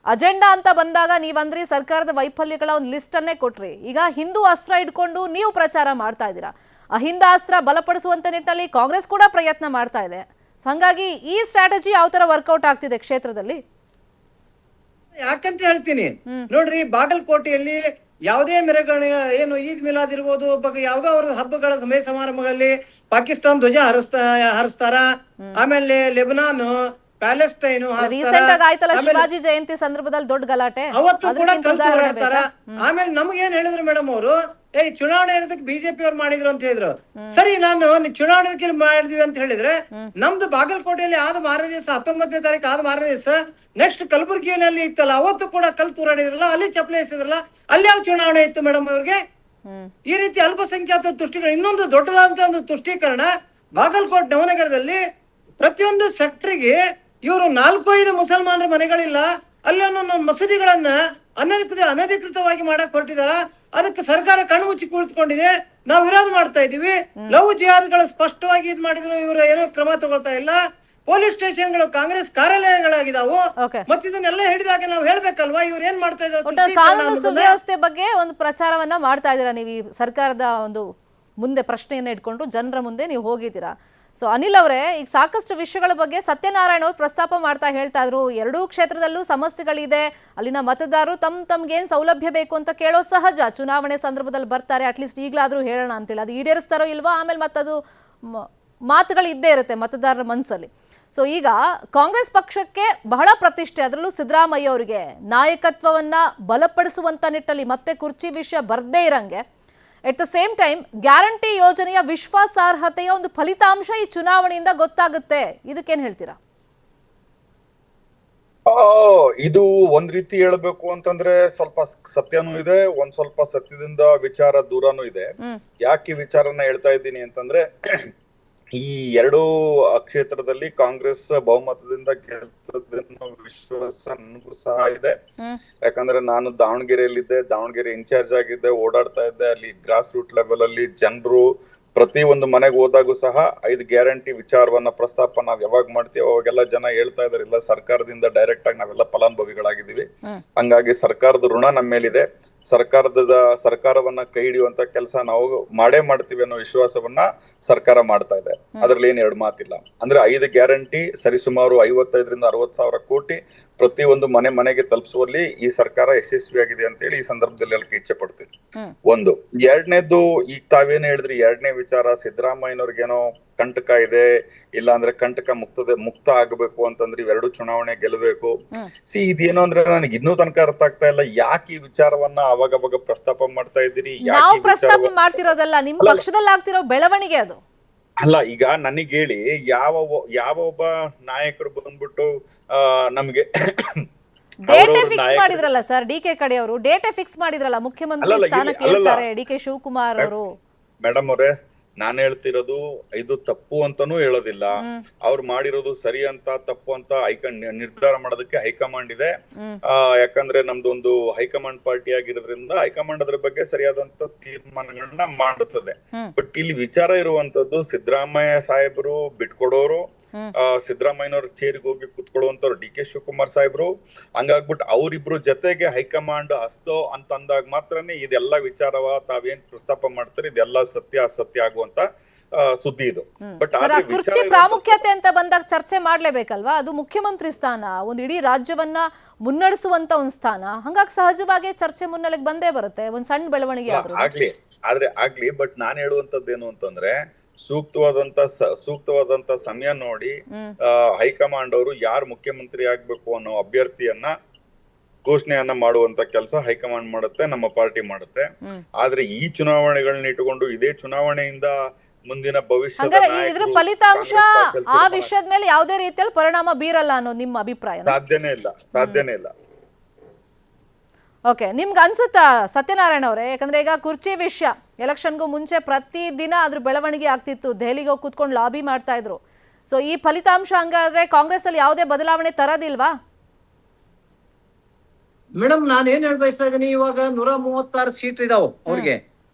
ಅಜೆಂಡಾ ಅಂತ ಬಂದಾಗ ನೀವಂದ್ರಿ ಸರ್ಕಾರದ ವೈಫಲ್ಯಗಳ ಒಂದು ಲಿಸ್ಟ್ ಅನ್ನೇ ಕೊಟ್ರಿ. ಈಗ ಹಿಂದೂ ಅಸ್ತ್ರ ಇಟ್ಕೊಂಡು ನೀವು ಪ್ರಚಾರ ಮಾಡ್ತಾ ಇದ್ದೀರಾ. ಅಹಿಂದ ಅಸ್ತ್ರ ಬಲಪಡಿಸುವಂತ ನಿಟ್ಟಿನಲ್ಲಿ ಕಾಂಗ್ರೆಸ್ ಕೂಡ ಪ್ರಯತ್ನ ಮಾಡ್ತಾ ಇದೆ. ಹಾಗಾಗಿ ಈ ಸ್ಟ್ರಾಟಜಿ ಯಾವ ತರ ವರ್ಕೌಟ್ ಆಗ್ತಿದೆ ಕ್ಷೇತ್ರದಲ್ಲಿ? ಯಾಕಂತ ಹೇಳ್ತೀನಿ ನೋಡ್ರಿ, ಬಾಗಲಕೋಟೆಯಲ್ಲಿ ಯಾವುದೇ ಮೆರವಣಿಗೆ ಏನು ಈದ್ ಮಿಲಾದ್ ಇರ್ಬೋದು, ಯಾವ್ದೋ ಅವ್ರ ಹಬ್ಬಗಳ ಸಮಯ ಸಮಾರಂಭಗಳಲ್ಲಿ ಪಾಕಿಸ್ತಾನ ಧ್ವಜ ಹರಿಸ್ತಾರ. ಆಮೇಲೆ ಲೆಬನಾನ್, ಪ್ಯಾಲೆಸ್ಟೈನ್ ರೀಸೆಂಟ್ ಆಗಿ ಆಯ್ತಲ್ಲ ಶಿವಾಜಿ ಜಯಂತಿ ಸಂದರ್ಭದಲ್ಲಿ ದೊಡ್ಡ ಗಲಾಟೆ, ಅವತ್ತು ಕೂಡ ಕಲ್ತಾರ. ಆಮೇಲೆ ನಮ್ಗೆ ಏನ್ ಹೇಳಿದ್ರು ಮೇಡಮ್ ಅವರು, ಚುನಾವಣೆ ಇರೋದಕ್ಕೆ ಬಿಜೆಪಿ ಅವ್ರು ಮಾಡಿದ್ರು ಅಂತ ಹೇಳಿದ್ರು. ಸರಿ, ನಾನು ಚುನಾವಣೆ ಮಾಡಿದ್ವಿ ಅಂತ ಹೇಳಿದ್ರೆ ನಮ್ದು ಬಾಗಲಕೋಟೆಯಲ್ಲಿ ಆದ ಮಾರನೇ ದಿವಸ 19ನೇ ತಾರೀಕು ಆದ ಮಾರನೇ ದಿವಸ ನೆಕ್ಸ್ಟ್ ಕಲಬುರಗಿಯಲ್ಲಿ ಇತ್ತಲ್ಲ, ಅವತ್ತು ಕೂಡ ಕಲ್ ತೂರಾಡಿದ್ರಲ್ಲ, ಅಲ್ಲಿ ಚಪ್ಪಲಿ ಎಸೆದ್ರಲ್ಲ, ಅಲ್ಲಿ ಯಾವ ಚುನಾವಣೆ ಇತ್ತು ಮೇಡಮ್ ಅವ್ರಿಗೆ? ಈ ರೀತಿ ಅಲ್ಪಸಂಖ್ಯಾತ ತುಷ್ಟೀಕರಣ. ಇನ್ನೊಂದು ದೊಡ್ಡದಾದಂತ ಒಂದು ತುಷ್ಟೀಕರಣ, ಬಾಗಲಕೋಟೆ ನವನಗರದಲ್ಲಿ ಪ್ರತಿಯೊಂದು ಸೆಕ್ಟರ್ಗೆ ಇವರು 4-5 ಮುಸಲ್ಮಾನರ ಮನೆಗಳಿಲ್ಲ, ಅಲ್ಲಿ ಮಸೀದಿಗಳನ್ನ ಅನಧಿಕೃತವಾಗಿ ಮಾಡಕ್ ಹೊರಟಿದಾರ. ಅದಕ್ಕೆ ಸರ್ಕಾರ ಕಣ್ಣು ಮುಚ್ಚಿ ಕುಳಿತುಕೊಂಡಿದೆ. ನಾವು ವಿರೋಧ ಮಾಡ್ತಾ ಇದೀವಿ. ಲವ್ ಜಿಹಾದ್ಗಳು ಸ್ಪಷ್ಟವಾಗಿ ಇದ್ ಮಾಡಿದ್ರು, ಇವರು ಏನೋ ಕ್ರಮ ತಗೊಳ್ತಾ ಇಲ್ಲ. ಪೊಲೀಸ್ ಸ್ಟೇಷನ್ಗಳು ಕಾಂಗ್ರೆಸ್ ಕಾರ್ಯಾಲಯಗಳಾಗಿದಾವು. ಮತ್ತೆ ಇದನ್ನೆಲ್ಲ ಹಿಡಿದಾಗ ನಾವು ಹೇಳ್ಬೇಕಲ್ವಾ ಇವ್ರು ಏನ್ ಮಾಡ್ತಾ ಇದ್ದಾರೆ? ಕಾನೂನು ಸುವ್ಯವಸ್ಥೆ ಬಗ್ಗೆ ಒಂದು ಪ್ರಚಾರವನ್ನ ಮಾಡ್ತಾ ಇದ್ದೀರಾ ನೀವು. ಈ ಸರ್ಕಾರದ ಒಂದು ಮುಂದೆ ಪ್ರಶ್ನೆಯನ್ನ ಇಟ್ಕೊಂಡು ಜನರ ಮುಂದೆ ನೀವು ಹೋಗಿದ್ದೀರಾ. ಸೊ ಅನಿಲ್ ಅವರೇ, ಈಗ ಸಾಕಷ್ಟು ವಿಷಯಗಳ ಬಗ್ಗೆ ಸತ್ಯನಾರಾಯಣ ಅವರು ಪ್ರಸ್ತಾಪ ಮಾಡ್ತಾ ಹೇಳ್ತಾ ಇದ್ರು. 2 ಕ್ಷೇತ್ರದಲ್ಲೂ ಸಮಸ್ಯೆಗಳಿದೆ, ಅಲ್ಲಿನ ಮತದಾರರು ತಮ್ಗೇನ್ ಸೌಲಭ್ಯ ಬೇಕು ಅಂತ ಕೇಳೋ ಸಹಜ. ಚುನಾವಣೆ ಸಂದರ್ಭದಲ್ಲಿ ಬರ್ತಾರೆ, ಅಟ್ಲೀಸ್ಟ್ ಈಗಲಾದ್ರೂ ಹೇಳೋಣ ಅಂತೇಳಿ. ಅದು ಈಡೇರಿಸ್ತಾರೋ ಇಲ್ವಾ, ಆಮೇಲೆ ಮತ್ತದು ಮಾತುಗಳು ಇದ್ದೇ ಇರುತ್ತೆ ಮತದಾರರ ಮನಸ್ಸಲ್ಲಿ. ಸೊ ಈಗ ಕಾಂಗ್ರೆಸ್ ಪಕ್ಷಕ್ಕೆ ಬಹಳ ಪ್ರತಿಷ್ಠೆ, ಅದರಲ್ಲೂ ಸಿದ್ದರಾಮಯ್ಯ ಅವರಿಗೆ ನಾಯಕತ್ವವನ್ನ ಬಲಪಡಿಸುವಂತ ನಿಟ್ಟಲ್ಲಿ ಮತ್ತೆ ಕುರ್ಚಿ ವಿಷಯ ಬರ್ದೇ ಇರಂಗೆ, at the same time guarantee ಯೋಜನೆಯ ವಿಶ್ವಾಸಾರ್ಹತೆಯ ಒಂದು ಫಲಿತಾಂಶ ಈ ಚುನಾವಣೆಯಿಂದ ಗೊತ್ತಾಗುತ್ತೆ. ಇದಕ್ಕೇನ್ ಹೇಳ್ತೀರಾ? ಇದು ಒಂದ್ ರೀತಿ ಹೇಳ್ಬೇಕು ಅಂತಂದ್ರೆ ಸ್ವಲ್ಪ ಸತ್ಯನೂ ಇದೆ, ಒಂದ್ ಸ್ವಲ್ಪ ಸತ್ಯದಿಂದ ವಿಚಾರ ದೂರನೂ ಇದೆ. ಯಾಕೆ ಈ ವಿಚಾರನ ಹೇಳ್ತಾ ಇದ್ದೀನಿ ಅಂತಂದ್ರೆ, ಈ 2 ಕ್ಷೇತ್ರದಲ್ಲಿ ಕಾಂಗ್ರೆಸ್ ಬಹುಮತದಿಂದ ಗೆಲ್ತದೆ ಅನ್ನೋ ವಿಶ್ವಾಸ ನನಗೂ ಸಹ ಇದೆ. ಯಾಕಂದ್ರೆ ನಾನು ದಾವಣಗೆರೆಯಲ್ಲಿದ್ದೆ, ದಾವಣಗೆರೆ ಇನ್ಚಾರ್ಜ್ ಆಗಿದ್ದೆ, ಓಡಾಡ್ತಾ ಇದ್ದೆ. ಅಲ್ಲಿ ಗ್ರಾಸ್ ರೂಟ್ ಲೆವೆಲ್ ಅಲ್ಲಿ ಜನರು ಪ್ರತಿ ಒಂದು ಮನೆಗೆ ಹೋದಾಗೂ ಸಹ 5 ಗ್ಯಾರಂಟಿ ವಿಚಾರವನ್ನ ಪ್ರಸ್ತಾಪ ನಾವ್ ಯಾವಾಗ ಮಾಡ್ತೀವಿ ಅವಾಗೆಲ್ಲ ಜನ ಹೇಳ್ತಾ ಇದಾರೆ, ಇಲ್ಲ ಸರ್ಕಾರದಿಂದ ಡೈರೆಕ್ಟ್ ಆಗಿ ನಾವೆಲ್ಲ ಫಲಾನುಭವಿಗಳಾಗಿದ್ದೀವಿ, ಹಂಗಾಗಿ ಸರ್ಕಾರದ ಋಣ ನಮ್ಮ ಮೇಲಿದೆ, ಸರ್ಕಾರವನ್ನ ಕೈ ಹಿಡಿಯುವಂತ ಕೆಲಸ ನಾವು ಮಾಡೇ ಮಾಡ್ತೀವಿ ಅನ್ನೋ ವಿಶ್ವಾಸವನ್ನ ಸರ್ಕಾರ ಮಾಡ್ತಾ ಇದೆ. ಅದ್ರಲ್ಲಿ ಏನ್ 2 ಮಾತಿಲ್ಲ. ಅಂದ್ರೆ 5 ಗ್ಯಾರಂಟಿ ಸರಿಸುಮಾರು 55ರಿಂದ 60 ಸಾವಿರ ಕೋಟಿ ಪ್ರತಿ ಒಂದು ಮನೆಗೆ ತಲುಪಿಸುವಲ್ಲಿ ಈ ಸರ್ಕಾರ ಯಶಸ್ವಿಯಾಗಿದೆ ಅಂತ ಹೇಳಿ ಈ ಸಂದರ್ಭದಲ್ಲಿ ಹೇಳಕ್ಕೆ ಇಚ್ಛೆ ಪಡ್ತೀನಿ. ಒಂದು. 2ನೇದು, ಈಗ ತಾವೇನು ಹೇಳಿದ್ರಿ, 2ನೇ ವಿಚಾರ ಸಿದ್ದರಾಮಯ್ಯನವ್ರಿಗೇನೋ ಕಂಟಕ ಇದೆ, ಇಲ್ಲ ಅಂದ್ರೆ ಕಂಟಕ ಮುಕ್ತ ಆಗಬೇಕು ಅಂತಂದ್ರೆ ಇವೆರಡು ಚುನಾವಣೆ ಗೆಲ್ಲಬೇಕು. ಇದೇನು ಅಂದ್ರೆ ನನಗೆ ಇನ್ನೂ ತನಕ ಅರ್ಥ ಆಗ್ತಾ ಇಲ್ಲ, ಯಾಕೆ ಈ ವಿಚಾರವನ್ನ ಅವಾಗ ಪ್ರಸ್ತಾಪ ಮಾಡ್ತಾ ಇದ್ದೀರಿ? ನಾವು ಪ್ರಸ್ತಾಪ ಮಾಡ್ತಿರೋದಲ್ಲ, ನಿಮ್ ಪಕ್ಷದಲ್ಲಿ ಆಗ್ತಿರೋ ಬೆಳವಣಿಗೆ ಅದು. ಅಲ್ಲ, ಈಗ ನನಗೆ ಹೇಳಿ, ಯಾವ ಒಬ್ಬ ನಾಯಕರು ಬಂದ್ಬಿಟ್ಟು ನಮ್ಗೆ ಡೇಟೆ ಫಿಕ್ಸ್ ಮಾಡಿದ್ರಲ್ಲ ಸರ್, ಡಿ.ಕೆ. ಕಡೆ ಅವರು ಡೇಟೆ ಫಿಕ್ಸ್ ಮಾಡಿದ್ರಲ್ಲ, ಮುಖ್ಯಮಂತ್ರಿ ಸ್ಥಾನಕ್ಕೆ ಹೇಳ್ತಾರೆ ಡಿ.ಕೆ. ಶಿವಕುಮಾರ್ ಅವರು. ಮೇಡಮ್ ಅವರೇ, ನಾನು ಹೇಳ್ತಿರೋದು ಇದು ತಪ್ಪು ಅಂತಾನೂ ಹೇಳೋದಿಲ್ಲ, ಅವ್ರು ಮಾಡಿರೋದು ಸರಿ ಅಂತ ತಪ್ಪು ಅಂತ ನಿರ್ಧಾರ ಮಾಡೋದಕ್ಕೆ ಹೈಕಮಾಂಡ್ ಇದೆ. ಯಾಕಂದ್ರೆ ನಮ್ದೊಂದು ಹೈಕಮಾಂಡ್ ಪಾರ್ಟಿ ಆಗಿರೋದ್ರಿಂದ ಹೈಕಮಾಂಡ್ ಅದ್ರ ಬಗ್ಗೆ ಸರಿಯಾದಂತ ತೀರ್ಮಾನಗಳನ್ನ ಮಾಡುತ್ತದೆ. ಬಟ್ ಇಲ್ಲಿ ವಿಚಾರ ಇರುವಂತದ್ದು, ಸಿದ್ದರಾಮಯ್ಯ ಸಾಹೇಬರು ಬಿಟ್ಕೊಡೋರು, ಸಿದ್ದರಾಮಯ್ಯನವ್ರ ಚೇರಿಗೆ ಹೋಗಿ ಕುತ್ಕೊಳ್ಳುವಂತವ್ರು ಡಿ.ಕೆ. ಶಿವಕುಮಾರ್ ಸಾಹೇಬ್ರು. ಹಂಗಾಗ್ಬಿಟ್ಟು ಅವ್ರಿಬ್ರು ಜೊತೆಗೆ ಹೈಕಮಾಂಡ್ ಹಸ್ತೋ ಅಂತ ಅಂದಾಗ ಮಾತ್ರನೇ ಇದೆಲ್ಲ ವಿಚಾರವ ತಾವೇನ್ ಪ್ರಸ್ತಾಪ ಮಾಡ್ತಾರೆ ಇದೆಲ್ಲ ಸತ್ಯ ಅಸತ್ಯ ಆಗುವಂತ ಸುದ್ದಿ ಇದು. ಬಟ್ ಕುರ್ಚಿ ಪ್ರಾಮುಖ್ಯತೆ ಅಂತ ಬಂದಾಗ ಚರ್ಚೆ ಮಾಡ್ಲೇಬೇಕಲ್ವಾ? ಅದು ಮುಖ್ಯಮಂತ್ರಿ ಸ್ಥಾನ, ಒಂದು ಇಡೀ ರಾಜ್ಯವನ್ನ ಮುನ್ನಡೆಸುವಂತ ಒಂದು ಸ್ಥಾನ. ಹಂಗಾಗಿ ಸಹಜವಾಗಿ ಚರ್ಚೆ ಮುನ್ನೆಲೆಗೆ ಬಂದೇ ಬರುತ್ತೆ, ಒಂದ್ ಸಣ್ಣ ಬೆಳವಣಿಗೆ ಆಗ್ಲಿ. ಬಟ್ ನಾನ್ ಹೇಳುವಂತದ್ದೇನು ಅಂತಂದ್ರೆ, ಸೂಕ್ತವಾದಂತ ಸಮಯ ನೋಡಿ ಹೈಕಮಾಂಡ್ ಅವರು ಯಾರು ಮುಖ್ಯಮಂತ್ರಿ ಆಗ್ಬೇಕು ಅನ್ನೋ ಅಭ್ಯರ್ಥಿಯನ್ನ ಘೋಷಣೆಯನ್ನ ಮಾಡುವಂತ ಕೆಲಸ ಹೈಕಮಾಂಡ್ ಮಾಡುತ್ತೆ, ನಮ್ಮ ಪಾರ್ಟಿ ಮಾಡುತ್ತೆ. ಆದ್ರೆ ಈ ಚುನಾವಣೆಗಳನ್ನ ಇಟ್ಟುಕೊಂಡು ಇದೇ ಚುನಾವಣೆಯಿಂದ ಮುಂದಿನ ಭವಿಷ್ಯದ ಇದ್ರ ಫಲಿತಾಂಶ ಆ ವಿಷಯದ ಮೇಲೆ ಯಾವುದೇ ರೀತಿಯಲ್ಲಿ ಪರಿಣಾಮ ಬೀರಲ್ಲ ಅನ್ನೋದು ನಿಮ್ಮ ಅಭಿಪ್ರಾಯ? ಸಾಧ್ಯನೇ ಇಲ್ಲ. ಓಕೆ, ನಿಮ್ಗೆ ಅನ್ಸುತ್ತಾ ಸತ್ಯನಾರಾಯಣ ಅವರೇ? ಯಾಕಂದ್ರೆ ಈಗ ಕುರ್ಚಿ ವಿಷಯ ಎಲೆಕ್ಷನ್ಗೂ ಮುಂಚೆ ಪ್ರತಿದಿನ ಅದ್ರ ಬೆಳವಣಿಗೆ ಆಗ್ತಿತ್ತು, ದೆಹಲಿಗೆ ಹೋಗಿ ಕೂತ್ಕೊಂಡು ಲಾಬಿ ಮಾಡ್ತಾ ಇದ್ರು. ಸೊ ಈ ಫಲಿತಾಂಶ ಹಂಗಾದ್ರೆ ಕಾಂಗ್ರೆಸ್ ಅಲ್ಲಿ ಯಾವುದೇ ಬದಲಾವಣೆ ತರೋದಿಲ್ವಾ? ಮೇಡಮ್, ನಾನು ಏನ್ ಹೇಳ ಬಯಸ್ತಾ ಇದ್ದೀನಿ, ಇವಾಗ 136 ಸೀಟ್ ಇದಾವೆ ಅವ್ರಿಗೆ.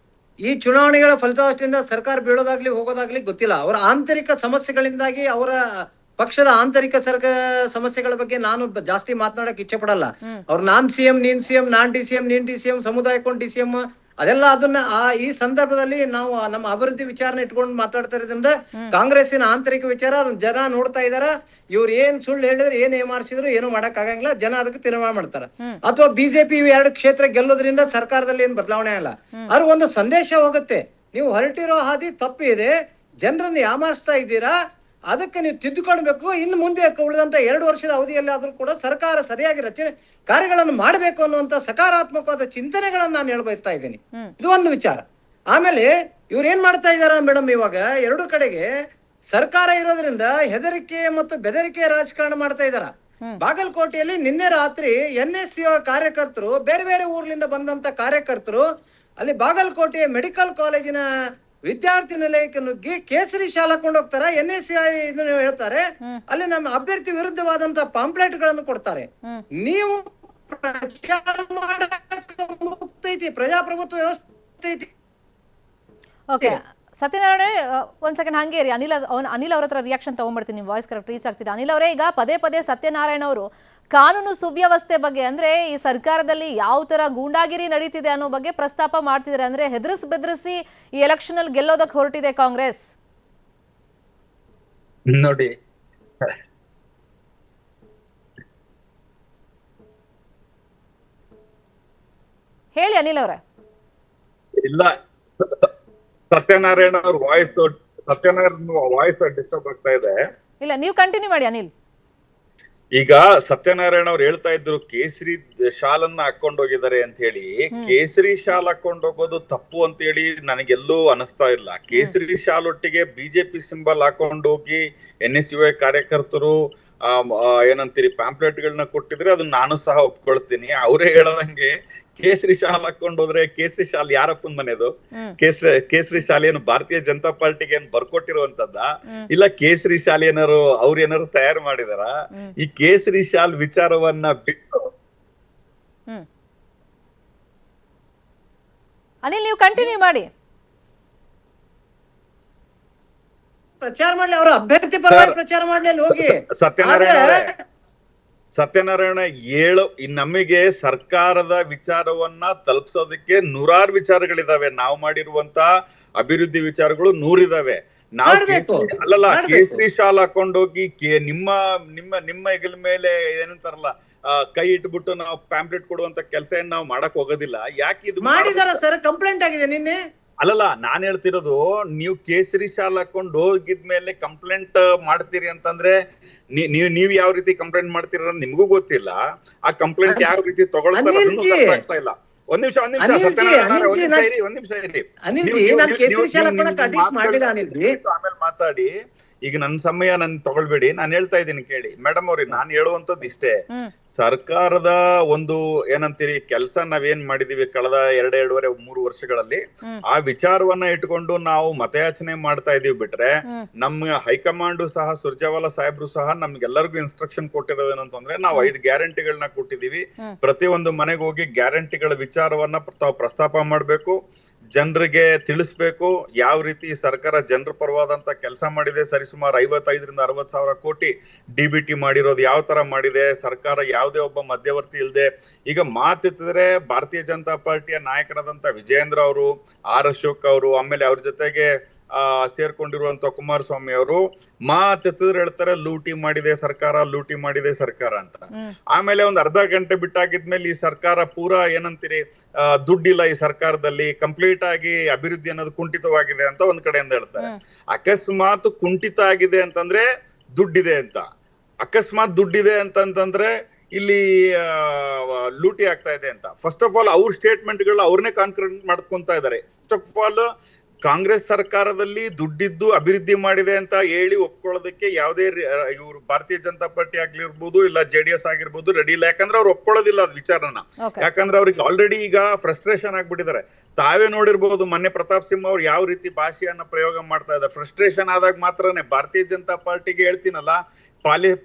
ಈ ಚುನಾವಣೆಗಳ ಫಲಿತಾಂಶದಿಂದ ಸರ್ಕಾರ ಬೀಳೋದಾಗ್ಲಿ ಹೋಗೋದಾಗ್ಲಿ ಗೊತ್ತಿಲ್ಲ. ಅವರ ಆಂತರಿಕ ಸಮಸ್ಯೆಗಳಿಂದಾಗಿ, ಅವರ ಪಕ್ಷದ ಆಂತರಿಕ ಸಮಸ್ಯೆಗಳ ಬಗ್ಗೆ ನಾನು ಜಾಸ್ತಿ ಮಾತನಾಡಕ್ ಇಚ್ಛೆ ಪಡಲ್ಲ. ಅವ್ರು ನಾನ್ ಸಿಎಂ, ನೀನ್ ಸಿಎಂ, ನಾನ್ ಡಿ.ಸಿ.ಎಂ, ನೀನ್ ಡಿ.ಸಿ.ಎಂ, ಸಮುದಾಯಕ್ಕೊಂದು ಡಿ.ಸಿ.ಎಂ, ಅದೆಲ್ಲ ಅದನ್ನ ಈ ಸಂದರ್ಭದಲ್ಲಿ ನಾವು ನಮ್ಮ ಅಭಿವೃದ್ಧಿ ವಿಚಾರನ ಇಟ್ಕೊಂಡು ಮಾತಾಡ್ತಾ ಇರೋದ್ರಿಂದ ಕಾಂಗ್ರೆಸ್ಸಿನ ಆಂತರಿಕ ವಿಚಾರ ಅದನ್ನ ಜನ ನೋಡ್ತಾ ಇದಾರ. ಇವ್ರು ಏನ್ ಸುಳ್ಳು ಹೇಳಿದ್ರೆ, ಏನ್ ಏಮಾರಿಸಿದ್ರು ಏನು ಮಾಡಕ್ ಆಗಂಗಿಲ್ಲ, ಜನ ಅದಕ್ಕೆ ತೀರ್ಮಾನ ಮಾಡ್ತಾರ. ಅಥವಾ ಬಿಜೆಪಿ 2 ಕ್ಷೇತ್ರ ಗೆಲ್ಲೋದ್ರಿಂದ ಸರ್ಕಾರದಲ್ಲಿ ಏನ್ ಬದಲಾವಣೆ ಅಲ್ಲ, ಅವ್ರ ಒಂದು ಸಂದೇಶ ಹೋಗುತ್ತೆ, ನೀವು ಹೊರಟಿರೋ ಹಾದಿ ತಪ್ಪಿದೆ, ಜನರನ್ನ ಯಾಮಾರಿಸ್ತಾ ಇದ್ದೀರಾ, ಅದಕ್ಕೆ ನೀವು ತಿದ್ದುಕೊಳ್ಬೇಕು. ಇನ್ನು ಮುಂದೆ ಉಳಿದಂತ 2 ವರ್ಷದ ಅವಧಿಯಲ್ಲಿ ಆದ್ರೂ ಕೂಡ ಸರ್ಕಾರ ಸರಿಯಾಗಿ ರಚನೆ ಕಾರ್ಯಗಳನ್ನು ಮಾಡಬೇಕು ಅನ್ನುವಂತ ಸಕಾರಾತ್ಮಕವಾದ ಚಿಂತನೆಗಳನ್ನ ನಾನು ಹೇಳ್ಬಯಸ್ತಾ ಇದ್ದೀನಿ. ಇದು ಒಂದು ವಿಚಾರ. ಆಮೇಲೆ ಇವ್ರು ಏನ್ ಮಾಡ್ತಾ ಇದಾರ ಮೇಡಮ್, ಇವಾಗ 2 ಕಡೆಗೆ ಸರ್ಕಾರ ಇರೋದ್ರಿಂದ ಹೆದರಿಕೆ ಮತ್ತು ಬೆದರಿಕೆ ರಾಜಕಾರಣ ಮಾಡ್ತಾ ಇದಾರ. ಬಾಗಲಕೋಟೆಯಲ್ಲಿ ನಿನ್ನೆ ರಾತ್ರಿ NSCO ಕಾರ್ಯಕರ್ತರು, ಬೇರೆ ಬೇರೆ ಊರ್ಲಿಂದ ಬಂದಂತ ಕಾರ್ಯಕರ್ತರು ಅಲ್ಲಿ ಬಾಗಲಕೋಟೆಯ ಮೆಡಿಕಲ್ ಕಾಲೇಜಿನ ವಿದ್ಯಾರ್ಥಿ ನಿಲಯಕ್ಕೆ ನುಗ್ಗಿ ಕೇಸರಿ ಶಾಲ್ ಹಾಕೊಂಡು ಹೋಗ್ತಾರೆ. NSCI ಇದನ್ನ ಹೇಳ್ತಾರೆ, ಅಲ್ಲಿ ನಮ್ಮ ಅಭ್ಯರ್ಥಿ ವಿರುದ್ಧವಾದಂತಹ ಪಾಂಪ್ಲೆಟ್ ಗಳನ್ನು ಕೊಡ್ತಾರೆ. ನೀವು ಪ್ರಚಾರ ಮಾಡಕ್ಕೆ ಮುಕ್ತ ಐತಿ, ಪ್ರಜಾಪ್ರಭುತ್ವ ವ್ಯವಸ್ಥೆ ಐತಿ. ಓಕೆ ಸತ್ಯನಾರಾಯಣ, ಒಂದ್ ಸೆಕೆಂಡ್ ಹಂಗೆ ಇರಿ. ಅನಿಲ್ ಅವ್ರ ಹತ್ರ ರಿಯಾಕ್ಷನ್ ತಗೊಂಡ್ಬಿಡ್ತೀನಿ, ನಿಮ್ಮ ವಾಯ್ಸ್ ಕರೆಕ್ಟ್ ರೀಚ್ ಆಗ್ತಿದೆ. ಅನಿಲ್ ಅವರೇ, ಈಗ ಪದೇ ಪದೇ ಸತ್ಯನಾರಾಯಣ ಅವರು ಕಾನೂನು ಸುವ್ಯವಸ್ಥೆ ಬಗ್ಗೆ, ಅಂದ್ರೆ ಈ ಸರ್ಕಾರದಲ್ಲಿ ಯಾವ ತರ ಗೂಂಡಾಗಿರಿ ನಡೀತಿದೆ ಅನ್ನೋ ಬಗ್ಗೆ ಪ್ರಸ್ತಾಪ ಮಾಡ್ತಿದ್ದಾರೆ. ಅಂದ್ರೆ ಬೆದರಿಸಿ ಈ ಎಲೆಕ್ಷನ್ ಅಲ್ಲಿ ಗೆಲ್ಲೋದಕ್ಕೆ ಹೊರಟಿದೆ ಕಾಂಗ್ರೆಸ್. ನೋಡಿ, ಹೇಳಿ ಅನಿಲ್ ಅವರೇ. ಇಲ್ಲ, ಸತ್ಯನಾರಾಯಣ ಅವ್ರ ವಾಯ್ಸ್ ಡಿಸ್ಟರ್ಬ್ ಆಗ್ತಾ ಇದೆ. ಇಲ್ಲ, ನೀವು ಕಂಟಿನ್ಯೂ ಮಾಡಿ ಅನಿಲ್. ಈಗ ಸತ್ಯನಾರಾಯಣ ಅವ್ರು ಹೇಳ್ತಾ ಇದ್ರು ಕೇಸರಿ ಶಾಲನ್ನ ಹಾಕೊಂಡ್ ಹೋಗಿದ್ದಾರೆ ಅಂತ ಹೇಳಿ. ಕೇಸರಿ ಶಾಲ್ ಹಾಕೊಂಡ್ ಹೋಗೋದು ತಪ್ಪು ಅಂತ ಹೇಳಿ ನನಗೆಲ್ಲೂ ಅನಿಸ್ತಾ ಇಲ್ಲ. ಕೇಸರಿ ಶಾಲ್ ಒಟ್ಟಿಗೆ ಬಿಜೆಪಿ ಸಿಂಬಲ್ ಹಾಕೊಂಡ್ ಹೋಗಿ NSCO ಕಾರ್ಯಕರ್ತರು ಏನಂತೀರಿ ಪ್ಯಾಂಪ್ಲೆಟ್ ಗಳನ್ನ ಕೊಟ್ಟಿದ್ರೆ ಅದನ್ನ ನಾನು ಸಹ ಒಪ್ಕೊಳ್ತೀನಿ. ಅವರೇ ಹೇಳದಂಗೆ ಕೇಸರಿ ಶಾಲ್ ಹಾಕೊಂಡ್ ಹೋದ್ರೆ, ಕೇಸರಿ ಶಾಲ್ ಯಾರಪ್ಪನ ಮನೆದು? ಕೇಸರಿ ಶಾಲೆ ಏನು ಭಾರತೀಯ ಜನತಾ ಪಾರ್ಟಿಗೆ ಏನ್ ಬರ್ಕೊಟ್ಟಿರುವಂತದ್ದ? ಇಲ್ಲ ಕೇಸರಿ ಶಾಲೆ ಅವ್ರೇನಾರು ತಯಾರು ಮಾಡಿದಾರ? ಈ ಕೇಸರಿ ಶಾಲ್ ವಿಚಾರವನ್ನ ಬಿಟ್ಟು ಅನಿಲ್ ನೀವು ಕಂಟಿನ್ಯೂ ಮಾಡಿ. ಪ್ರಚಾರ ಮಾಡ್ಲಿ, ಅವರ ಅಭ್ಯರ್ಥಿ ಪರವಾಗಿ ಪ್ರಚಾರ ಮಾಡ್ಲಿ ಹೋಗಿ. ಸತ್ಯನಾರಾಯಣ ನಮಗೆ ಸರ್ಕಾರದ ವಿಚಾರವನ್ನ ತಲುಪಿಸೋದಕ್ಕೆ 100 ವಿಚಾರಗಳಿದಾವೆ. ನಾವು ಮಾಡಿರುವಂತ ಅಭಿವೃದ್ಧಿ ವಿಚಾರಗಳು 100 ಇದಾವೆ. ಅಲ್ಲಲ್ಲ, ಕೇಸರಿ ಶಾಲ್ ಹಾಕೊಂಡೋಗಿ ನಿಮ್ಮ ಹೆಗಲ ಮೇಲೆ ಏನಂತಾರಲ್ಲ ಕೈ ಇಟ್ಬಿಟ್ಟು ನಾವು ಪ್ಯಾಂಪ್ಲೆಟ್ ಕೊಡುವಂತ ಕೆಲಸ ಏನ್ ನಾವು ಮಾಡಕ್ ಹೋಗೋದಿಲ್ಲ. ಯಾಕೆ ಇದು ಮಾಡಿದಾರ ಸರ್? ಕಂಪ್ಲೇಂಟ್ ಆಗಿದೆ ನಿನ್ನೆ. ಅಲ್ಲಲ್ಲ ನಾನ್ ಹೇಳ್ತಿರೋದು, ನೀವು ಕೇಸರಿ ಶಾಲ್ ಹಾಕೊಂಡು ಹೋಗಿದ್ಮೇಲೆ ಕಂಪ್ಲೇಂಟ್ ಮಾಡ್ತೀರಿ ಅಂತಂದ್ರೆ ನೀವ್ ಯಾವ ರೀತಿ ಕಂಪ್ಲೇಂಟ್ ಮಾಡ್ತೀರ ನಿಮ್ಗೂ ಗೊತ್ತಿಲ್ಲ. ಆ ಕಂಪ್ಲೇಂಟ್ ಯಾವ ರೀತಿ ತಗೊಳ್ತಾರೆ ಅದನ್ನು ಅರ್ಥ ಆಗ್ತಾ ಇಲ್ಲ. ಒಂದ್ ನಿಮಿಷ ಇರಿ. ಆಮೇಲೆ ಮಾತಾಡಿ. ಈಗ ನನ್ನ ಸಮಯ ನನ್ ತಗೊಳ್ಬೇಡಿ, ನಾನು ಹೇಳ್ತಾ ಇದ್ದೀನಿ ಕೇಳಿ. ಮೇಡಮ್ ಅವ್ರಿಗೆ ನಾನು ಹೇಳುವಂತದ್ದು ಇಷ್ಟೇ, ಸರ್ಕಾರದ ಒಂದು ಏನಂತೀರಿ ಕೆಲಸ ನಾವೇನ್ ಮಾಡಿದೀವಿ ಕಳೆದ 2.5-3 ವರ್ಷಗಳಲ್ಲಿ, ಆ ವಿಚಾರವನ್ನ ಇಟ್ಕೊಂಡು ನಾವು ಮತಯಾಚನೆ ಮಾಡ್ತಾ ಇದೀವಿ ಬಿಟ್ರೆ, ನಮ್ಮ ಹೈಕಮಾಂಡ್ ಸಹ ಸುರ್ಜೇವಾಲಾ ಸಾಹೇಬ್ರು ಸಹ ನಮ್ಗೆಲ್ಲರಿಗೂ ಇನ್ಸ್ಟ್ರಕ್ಷನ್ ಕೊಟ್ಟಿರೋದೇನಂತಂದ್ರೆ, ನಾವು 5 ಗ್ಯಾರಂಟಿಗಳನ್ನ ಕೊಟ್ಟಿದೀವಿ. ಪ್ರತಿಯೊಂದು ಮನೆಗೆ ಹೋಗಿ ಗ್ಯಾರಂಟಿಗಳ ವಿಚಾರವನ್ನ ತಾವು ಪ್ರಸ್ತಾಪ ಮಾಡ್ಬೇಕು, ಜನರಿಗೆ ತಿಳಿಸ್ಬೇಕು ಯಾವ ರೀತಿ ಸರ್ಕಾರ ಜನರ ಪರವಾದಂತ ಕೆಲಸ ಮಾಡಿದೆ. ಸರಿಸುಮಾರು 55,000-60,000 ಕೋಟಿ DBT ಮಾಡಿರೋದು ಯಾವ ತರ ಮಾಡಿದೆ ಸರ್ಕಾರ, ಯಾವುದೇ ಒಬ್ಬ ಮಧ್ಯವರ್ತಿ ಇಲ್ಲದೆ. ಈಗ ಮಾತೆತ್ತಿದ್ರೆ ಭಾರತೀಯ ಜನತಾ ಪಾರ್ಟಿಯ ನಾಯಕರಾದಂತ ವಿಜಯೇಂದ್ರ ಅವರು, ಆರ್ ಅಶೋಕ್ ಅವರು, ಆಮೇಲೆ ಅವ್ರ ಜೊತೆಗೆ ಸೇರ್ಕೊಂಡಿರುವಂತ ಕುಮಾರಸ್ವಾಮಿ ಅವರು ಮಾತೆತ್ತಿದ್ರೆ ಹೇಳ್ತಾರೆ ಲೂಟಿ ಮಾಡಿದೆ ಸರ್ಕಾರ, ಲೂಟಿ ಮಾಡಿದೆ ಸರ್ಕಾರ ಅಂತ. ಆಮೇಲೆ ಒಂದ್ ಅರ್ಧ ಗಂಟೆ ಬಿಟ್ಟಾಗಿದ್ಮೇಲೆ ಈ ಸರ್ಕಾರ ಪೂರಾ ಏನಂತೀರಿ ದುಡ್ಡಿಲ್ಲ ಈ ಸರ್ಕಾರದಲ್ಲಿ, ಕಂಪ್ಲೀಟ್ ಆಗಿ ಅಭಿವೃದ್ಧಿ ಅನ್ನೋದು ಕುಂಠಿತವಾಗಿದೆ ಅಂತ ಒಂದ್ ಕಡೆಯಿಂದ ಹೇಳ್ತಾರೆ. ಅಕಸ್ಮಾತ್ ಕುಂಠಿತ ಆಗಿದೆ ಅಂತಂದ್ರೆ ದುಡ್ಡಿದೆ ಅಂತ, ಅಕಸ್ಮಾತ್ ದುಡ್ಡಿದೆ ಅಂತಂದ್ರೆ ಇಲ್ಲಿ ಲೂಟಿ ಆಗ್ತಾ ಇದೆ ಅಂತ. ಫಸ್ಟ್ ಆಫ್ ಆಲ್ ಅವ್ರ ಸ್ಟೇಟ್ಮೆಂಟ್ಗಳು ಅವ್ರನ್ನೇ ಕಾನ್ಫಿಡೆಂಟ್ ಮಾಡ್ಕೊಂತ ಇದ್ದಾರೆ. ಫಸ್ಟ್ ಆಫ್ ಆಲ್ ಕಾಂಗ್ರೆಸ್ ಸರ್ಕಾರದಲ್ಲಿ ದುಡ್ಡಿದ್ದು ಅಭಿವೃದ್ಧಿ ಮಾಡಿದೆ ಅಂತ ಹೇಳಿ ಒಪ್ಕೊಳ್ಳೋದಕ್ಕೆ ಯಾವುದೇ ಇವರು ಭಾರತೀಯ ಜನತಾ ಪಾರ್ಟಿ ಆಗ್ಲಿರ್ಬೋದು ಇಲ್ಲ JDS ಆಗಿರ್ಬೋದು ರೆಡಿ ಇಲ್ಲ. ಯಾಕಂದ್ರೆ ಅವ್ರು ಒಪ್ಕೊಳ್ಳೋದಿಲ್ಲ ಅದ್ ವಿಚಾರನ. ಯಾಕಂದ್ರೆ ಅವ್ರಿಗೆ ಆಲ್ರೆಡಿ ಈಗ ಫ್ರಸ್ಟ್ರೇಷನ್ ಆಗ್ಬಿಟ್ಟಿದ್ದಾರೆ. ತಾವೇ ನೋಡಿರ್ಬೋದು ಮೊನ್ನೆ ಪ್ರತಾಪ್ ಸಿಂಹ ಅವ್ರು ಯಾವ ರೀತಿ ಭಾಷೆಯನ್ನ ಪ್ರಯೋಗ ಮಾಡ್ತಾ ಇದ್ದಾರೆ. ಫ್ರಸ್ಟ್ರೇಷನ್ ಆದಾಗ ಮಾತ್ರನೇ ಭಾರತೀಯ ಜನತಾ ಪಾರ್ಟಿಗೆ ಹೇಳ್ತೀನಲ್ಲ,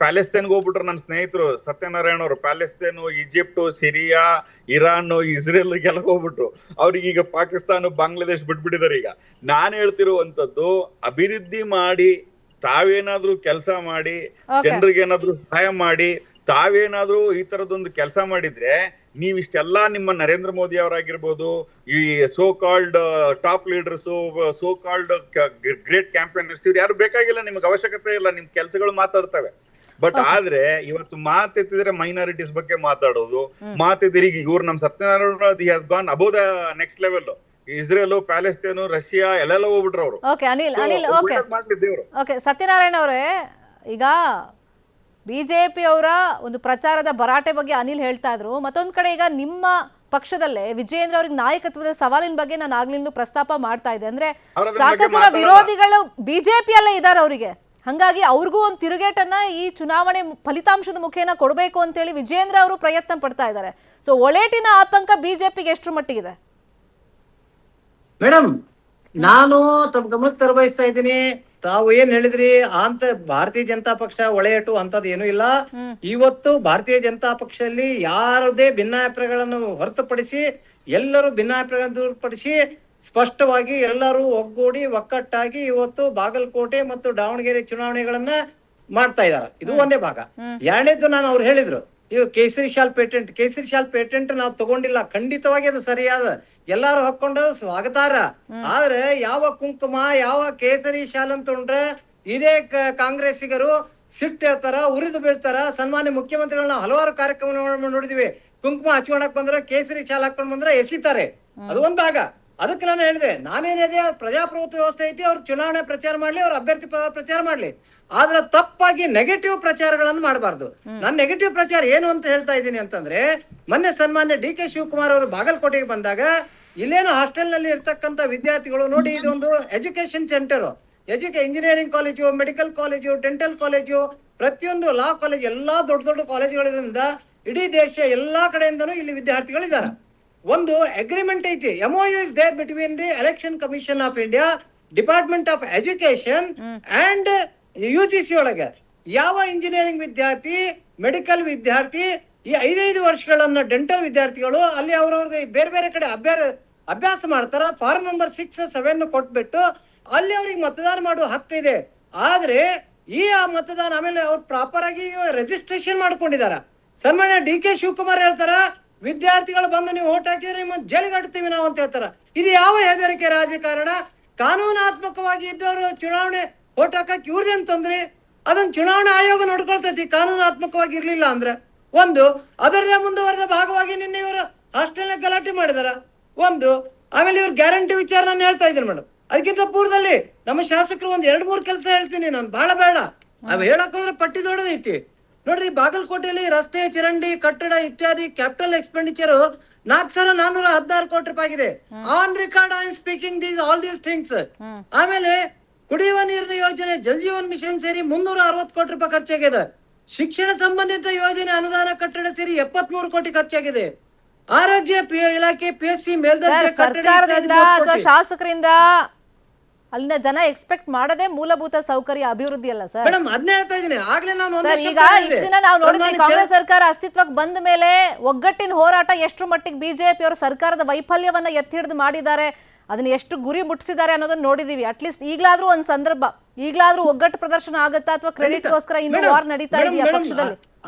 ಪ್ಯಾಲೆಸ್ತೇನ್ಗೆ ಹೋಗ್ಬಿಟ್ರು ನನ್ನ ಸ್ನೇಹಿತರು ಸತ್ಯನಾರಾಯಣ ಅವರು. ಪ್ಯಾಲೆಸ್ತೇನು, ಈಜಿಪ್ಟು, ಸಿರಿಯಾ, ಇರಾನ್, ಇಸ್ರೇಲ್ಗೆಲ್ಲ ಹೋಗ್ಬಿಟ್ರು. ಅವ್ರಿಗೆ ಈಗ ಪಾಕಿಸ್ತಾನ, ಬಾಂಗ್ಲಾದೇಶ್ ಬಿಟ್ಬಿಟ್ಟಿದ್ದಾರೆ. ಈಗ ನಾನು ಹೇಳ್ತಿರುವಂತದ್ದು, ಅಭಿವೃದ್ಧಿ ಮಾಡಿ ತಾವೇನಾದ್ರೂ ಕೆಲಸ ಮಾಡಿ ಜನರಿಗೆ ಏನಾದ್ರೂ ಸಹಾಯ ಮಾಡಿ ತಾವೇನಾದ್ರೂ ಈ ತರದೊಂದು ಕೆಲಸ ಮಾಡಿದ್ರೆ, ನೀವಿಷ್ಟೆಲ್ಲ ನಿಮ್ಮ ನರೇಂದ್ರ ಮೋದಿ ಅವರಾಗಿರ್ಬೋದು, ಈ so called top leaders, so called great campaigners, ಇವ್ರು ಯಾರು ಬೇಕಾಗಿಲ್ಲ, ನಿಮ್ಗೆ ಅವಶ್ಯಕತೆ ಇಲ್ಲ, ನಿಮ್ ಕೆಲಸಗಳು ಮಾತಾಡ್ತವೆ. ಬಟ್ ಆದ್ರೆ ಇವತ್ತು ಮಾತೆತ್ತಿದ್ರೆ ಮೈನಾರಿಟೀಸ್ ಬಗ್ಗೆ ಮಾತಾಡೋದು, ಮಾತೆತ್ತಿದ್ರೆ ಈಗ ಇವ್ರು ನಮ್ Satyanarayana has gone above the next level. Israel, Palestine, Russia ಎಲ್ಲೆಲ್ಲ ಹೋಗ್ಬಿಟ್ರು ಅವರು. ಸತ್ಯನಾರಾಯಣ ಅವರೇ, ಈಗ ಬಿಜೆಪಿ ಅವರ ಒಂದು ಪ್ರಚಾರದ ಭರಾಟೆ ಬಗ್ಗೆ ಅನಿಲ್ ಹೇಳ್ತಾ ಇದ್ರು. ಮತ್ತೊಂದ್ ಕಡೆ ಈಗ ನಿಮ್ಮ ಪಕ್ಷದಲ್ಲೇ ವಿಜಯೇಂದ್ರ ಅವ್ರಿಗೆ ನಾಯಕತ್ವದ ಸವಾಲಿನ ಬಗ್ಗೆ ನಾನು ಆಗ್ಲಿಂದ ಪ್ರಸ್ತಾಪ ಮಾಡ್ತಾ ಇದ್ದೆ. ಅಂದ್ರೆ ಸಾಕಷ್ಟು ಜನ ವಿರೋಧಿಗಳು ಬಿಜೆಪಿಯಲ್ಲೇ ಇದ್ದಾರೆ ಅವರಿಗೆ. ಹಂಗಾಗಿ ಅವ್ರಿಗೂ ಒಂದು ತಿರುಗೇಟನ್ನ ಈ ಚುನಾವಣೆ ಫಲಿತಾಂಶದ ಮುಖೇನ ಕೊಡಬೇಕು ಅಂತೇಳಿ ವಿಜಯೇಂದ್ರ ಅವರು ಪ್ರಯತ್ನ ಪಡ್ತಾ ಇದ್ದಾರೆ. ಸೊ ಒಳೇಟಿನ ಆತಂಕ ಬಿಜೆಪಿಗೆ ಎಷ್ಟರ ಮಟ್ಟಿಗಿದೆ? ಮೇಡಮ್, ನಾನು ತಮ್ಮ ಗಮನಕ್ಕೆ ತರಬಯಸ್ತಾ ಇದ್ದೀನಿ. ತಾವು ಏನ್ ಹೇಳಿದ್ರಿ ಅಂತ ಭಾರತೀಯ ಜನತಾ ಪಕ್ಷ ಒಳೆಯಟು ಅಂತದ್ ಏನು ಇಲ್ಲ. ಇವತ್ತು ಭಾರತೀಯ ಜನತಾ ಪಕ್ಷದಲ್ಲಿ ಯಾರದೇ ಭಿನ್ನಾಭಿಪ್ರಾಯಗಳನ್ನು ಹೊರತುಪಡಿಸಿ ಎಲ್ಲರೂ ಭಿನ್ನಾಭಿಪ್ರಾಯಗಳನ್ನು ದೂರಪಡಿಸಿ ಸ್ಪಷ್ಟವಾಗಿ ಎಲ್ಲರೂ ಒಗ್ಗೂಡಿ ಒಕ್ಕಟ್ಟಾಗಿ ಇವತ್ತು ಬಾಗಲಕೋಟೆ ಮತ್ತು ದಾವಣಗೆರೆ ಚುನಾವಣೆಗಳನ್ನ ಮಾಡ್ತಾ ಇದ್ದಾರೆ. ಇದು ಒಂದೇ ಭಾಗ. ಎರಡನೇದ್ದು, ನಾನು ಅವ್ರು ಹೇಳಿದ್ರು ಇವು ಕೇಸರಿ ಶಾಲ್ ಪೇಟೆಂಟ್ ನಾವು ತಗೊಂಡಿಲ್ಲ. ಖಂಡಿತವಾಗಿ ಅದು ಸರಿಯಾದ, ಎಲ್ಲಾರು ಹಾಕೊಂಡರು ಸ್ವಾಗತಾರ. ಆದ್ರೆ ಯಾವ ಕುಂಕುಮ, ಯಾವ ಕೇಸರಿ ಶಾಲ್ ಅಂತ ತೊಗೊಂಡ್ರೆ ಇದೇ ಕಾಂಗ್ರೆಸ್ಸಿಗರು ಸಿಟ್ಟು ಹೇಳ್ತಾರ, ಉರಿದು ಬೀಳ್ತಾರ. ಸನ್ಮಾನ್ಯ ಮುಖ್ಯಮಂತ್ರಿಗಳನ್ನ ಹಲವಾರು ಕಾರ್ಯಕ್ರಮ ನೋಡಿದಿವಿ. ಕುಂಕುಮ ಹಚ್ಕೊಳಕ್ ಬಂದ್ರೆ, ಕೇಸರಿ ಶಾಲ್ ಹಾಕೊಂಡ್ ಬಂದ್ರೆ ಎಸಿತಾರೆ. ಅದು ಒಂದ್ ಭಾಗ. ಅದಕ್ಕೆ ನಾನು ಹೇಳಿದೆ, ನಾನೇನಿದೆ ಪ್ರಜಾಪ್ರಭುತ್ವ ವ್ಯವಸ್ಥೆ ಐತಿ, ಅವ್ರು ಚುನಾವಣೆ ಪ್ರಚಾರ ಮಾಡ್ಲಿ, ಅವ್ರ ಅಭ್ಯರ್ಥಿ ಪ್ರಚಾರ ಮಾಡ್ಲಿ, ಆದ್ರೆ ತಪ್ಪಾಗಿ ನೆಗೆಟಿವ್ ಪ್ರಚಾರಗಳನ್ನು ಮಾಡಬಾರ್ದು. ನಾನು ನೆಗೆಟಿವ್ ಪ್ರಚಾರ ಏನು ಅಂತ ಹೇಳ್ತಾ ಇದ್ದೀನಿ ಅಂತಂದ್ರೆ, ಮೊನ್ನೆ ಸನ್ಮಾನ್ಯ DK ಶಿವಕುಮಾರ್ ಅವರು ಬಾಗಲಕೋಟೆಗೆ ಬಂದಾಗ ಇಲ್ಲೇನು ಹಾಸ್ಟೆಲ್ ನಲ್ಲಿ ಇರ್ತಕ್ಕಂಥ ವಿದ್ಯಾರ್ಥಿಗಳು ನೋಡಿ, ಇದೊಂದು education centre, engineering college, medical college, dental college, ಪ್ರತಿಯೊಂದು ಲಾ ಕಾಲೇಜ್, ಎಲ್ಲಾ ದೊಡ್ಡ ದೊಡ್ಡ ಕಾಲೇಜುಗಳಿಂದ ಇಡೀ ದೇಶ ಎಲ್ಲಾ ಕಡೆಯಿಂದನೂ ಇಲ್ಲಿ ವಿದ್ಯಾರ್ಥಿಗಳಿದ್ದಾರೆ. ಒಂದು ಅಗ್ರಿಮೆಂಟ್ ಐತಿ, MOU is there between the election commission of India, department of education and UGC ಒಳಗೆ ಯಾವ ಇಂಜಿನಿಯರಿಂಗ್ ವಿದ್ಯಾರ್ಥಿ, ಮೆಡಿಕಲ್ ವಿದ್ಯಾರ್ಥಿ, ಈ 5 ವರ್ಷಗಳನ್ನ ಡೆಂಟಲ್ ವಿದ್ಯಾರ್ಥಿಗಳು ಅಲ್ಲಿ ಅವ್ರವ್ರಿಗೆ ಬೇರೆ ಬೇರೆ ಕಡೆ ಅಭ್ಯಾಸ ಮಾಡ್ತಾರ. ಫಾರ್ಮ್ ನಂಬರ್ 6, 7 ಕೊಟ್ಬಿಟ್ಟು ಅಲ್ಲಿ ಅವ್ರಿಗೆ ಮತದಾನ ಮಾಡುವ ಹಕ್ಕು ಇದೆ. ಆದ್ರೆ ಈ ಮತದಾನ ಆಮೇಲೆ ಅವ್ರು ಪ್ರಾಪರ್ ಆಗಿ ರಿಜಿಸ್ಟ್ರೇಷನ್ ಮಾಡ್ಕೊಂಡಿದಾರ. ಸನ್ಮಾನ್ಯ DK ಶಿವಕುಮಾರ್ ಹೇಳ್ತಾರ, ವಿದ್ಯಾರ್ಥಿಗಳು ಬಂದು ನೀವು ಓಟ್ ಹಾಕಿದ್ರೆ ನಿಮ್ಮ ಜೈಲಿಗೆ ಅಡ್ತೀವಿ ನಾವು ಅಂತ ಹೇಳ್ತಾರ. ಇದು ಯಾವ ಹೆದರಿಕೆ ರಾಜಕಾರಣ? ಕಾನೂನಾತ್ಮಕವಾಗಿ ಇದ್ದವರು ಚುನಾವಣೆ ಓಟ್ ಹಾಕಕ್ ಇವ್ರದೇನ್ ತೊಂದ್ರೆ? ಅದನ್ನ ಚುನಾವಣಾ ಆಯೋಗ ನೋಡ್ಕೊಳ್ತೈತಿ. ಕಾನೂನಾತ್ಮಕವಾಗಿ ಇರ್ಲಿಲ್ಲ ಅಂದ್ರೆ ಅದರದೇ ಮುಂದುವರೆದ ಭಾಗವಾಗಿ ನಿನ್ನೆ ಇವರು ಹಾಸ್ಟೆಲ್ ಗಲಾಟೆ ಮಾಡಿದಾರ. ಆಮೇಲೆ ಇವ್ರ ಗ್ಯಾರಂಟಿ ವಿಚಾರ ನಾನು ಹೇಳ್ತಾ ಇದ್ದೀನಿ ಮೇಡಮ್. ಅದಕ್ಕಿಂತ ಪೂರ್ವದಲ್ಲಿ ನಮ್ಮ ಶಾಸಕರು ಒಂದ್ 2-3 ಕೆಲಸ ಹೇಳ್ತೀನಿ ನಾನು, ಬಹಳ ಬೇಡ ಅವ್ ಹೇಳಕ್ ಹೋದ್ರೆ ಪಟ್ಟಿ ದೊಡ್ಡದೈತಿ. ನೋಡ್ರಿ, ಬಾಗಲಕೋಟೆಯಲ್ಲಿ ರಸ್ತೆ, ಚರಂಡಿ, ಕಟ್ಟಡ ಇತ್ಯಾದಿ ಕ್ಯಾಪಿಟಲ್ ಎಕ್ಸ್ಪೆಂಡಿಚರ್ 4,416 ಕೋಟಿ ರೂಪಾಯಿ ಆಗಿದೆ. On record I am speaking all these things. ಆಮೇಲೆ ಕುಡಿಯುವ ನೀರಿನ ಯೋಜನೆ, ಜಲ್ ಜೀವನ್ ಮಿಷನ್ ಸೇರಿ 360 ಕೋಟಿ ರೂಪಾಯಿ ಖರ್ಚಾಗಿದೆ. ಶಿಕ್ಷಣ ಸಂಬಂಧಿತ ಯೋಜನೆ ಅನುದಾನ ಕಟ್ಟಡ ಸೇರಿ 73 ಕೋಟಿ ಖರ್ಚಾಗಿದೆ. ಆರೋಗ್ಯ ಇಲಾಖೆ, PSC ಮೇಲ್ದರ್ಜೆ ಕಟ್ಟಡ ಸರ್ಕಾರದಿಂದ ಅಥವಾ ಶಾಸಕರಿಂದ ಅಲ್ಲಿನ ಜನ ಎಕ್ಸ್ಪೆಕ್ಟ್ ಮಾಡದೆ ಮೂಲಭೂತ ಸೌಕರ್ಯ ಅಭಿವೃದ್ಧಿ ಅಲ್ಲ ಸರ್. ಮೇಡಮ್ ಅದನ್ನ ಹೇಳ್ತಾ ಇದೀನಿ. ಆಗ್ಲೇ ನಾನು ಸರ್, ಈಗ ಇಷ್ಟು ದಿನ ನಾವು ನೋಡಿದ್ವಿ ಕಾಂಗ್ರೆಸ್ ಸರ್ಕಾರ ಅಸ್ತಿತ್ವಕ್ಕೆ ಬಂದ ಮೇಲೆ ಒಗ್ಗಟ್ಟಿನ ಹೋರಾಟ ಎಷ್ಟು ಮಟ್ಟಿಗೆ ಬಿಜೆಪಿ ಅವರು ಸರ್ಕಾರದ ವೈಫಲ್ಯವನ್ನ ಎತ್ತಿ ಹಿಡಿದು ಮಾಡಿದ್ದಾರೆ, ಅದನ್ನ ಎಷ್ಟು ಗುರಿ ಮುಟ್ಟಿಸಿದ್ದಾರೆ ಅನ್ನೋದನ್ನ ನೋಡಿದೀವಿ. ಅಟ್ಲೀಸ್ಟ್ ಈಗಲಾದ್ರೂ ಒಂದ್ ಸಂದರ್ಭ, ಈಗಲಾದ್ರೂ ಒಗ್ಗಟ್ಟು ಪ್ರದರ್ಶನ ಆಗುತ್ತಾ ಅಥವಾ ಕ್ರೆಡಿಟ್ಗೋಸ್ಕರ ಇನ್ನೂ ವಾರ್ ನಡೀತಾ ಇದೆಯಾ ಪಕ್ಷದಲ್ಲಿ?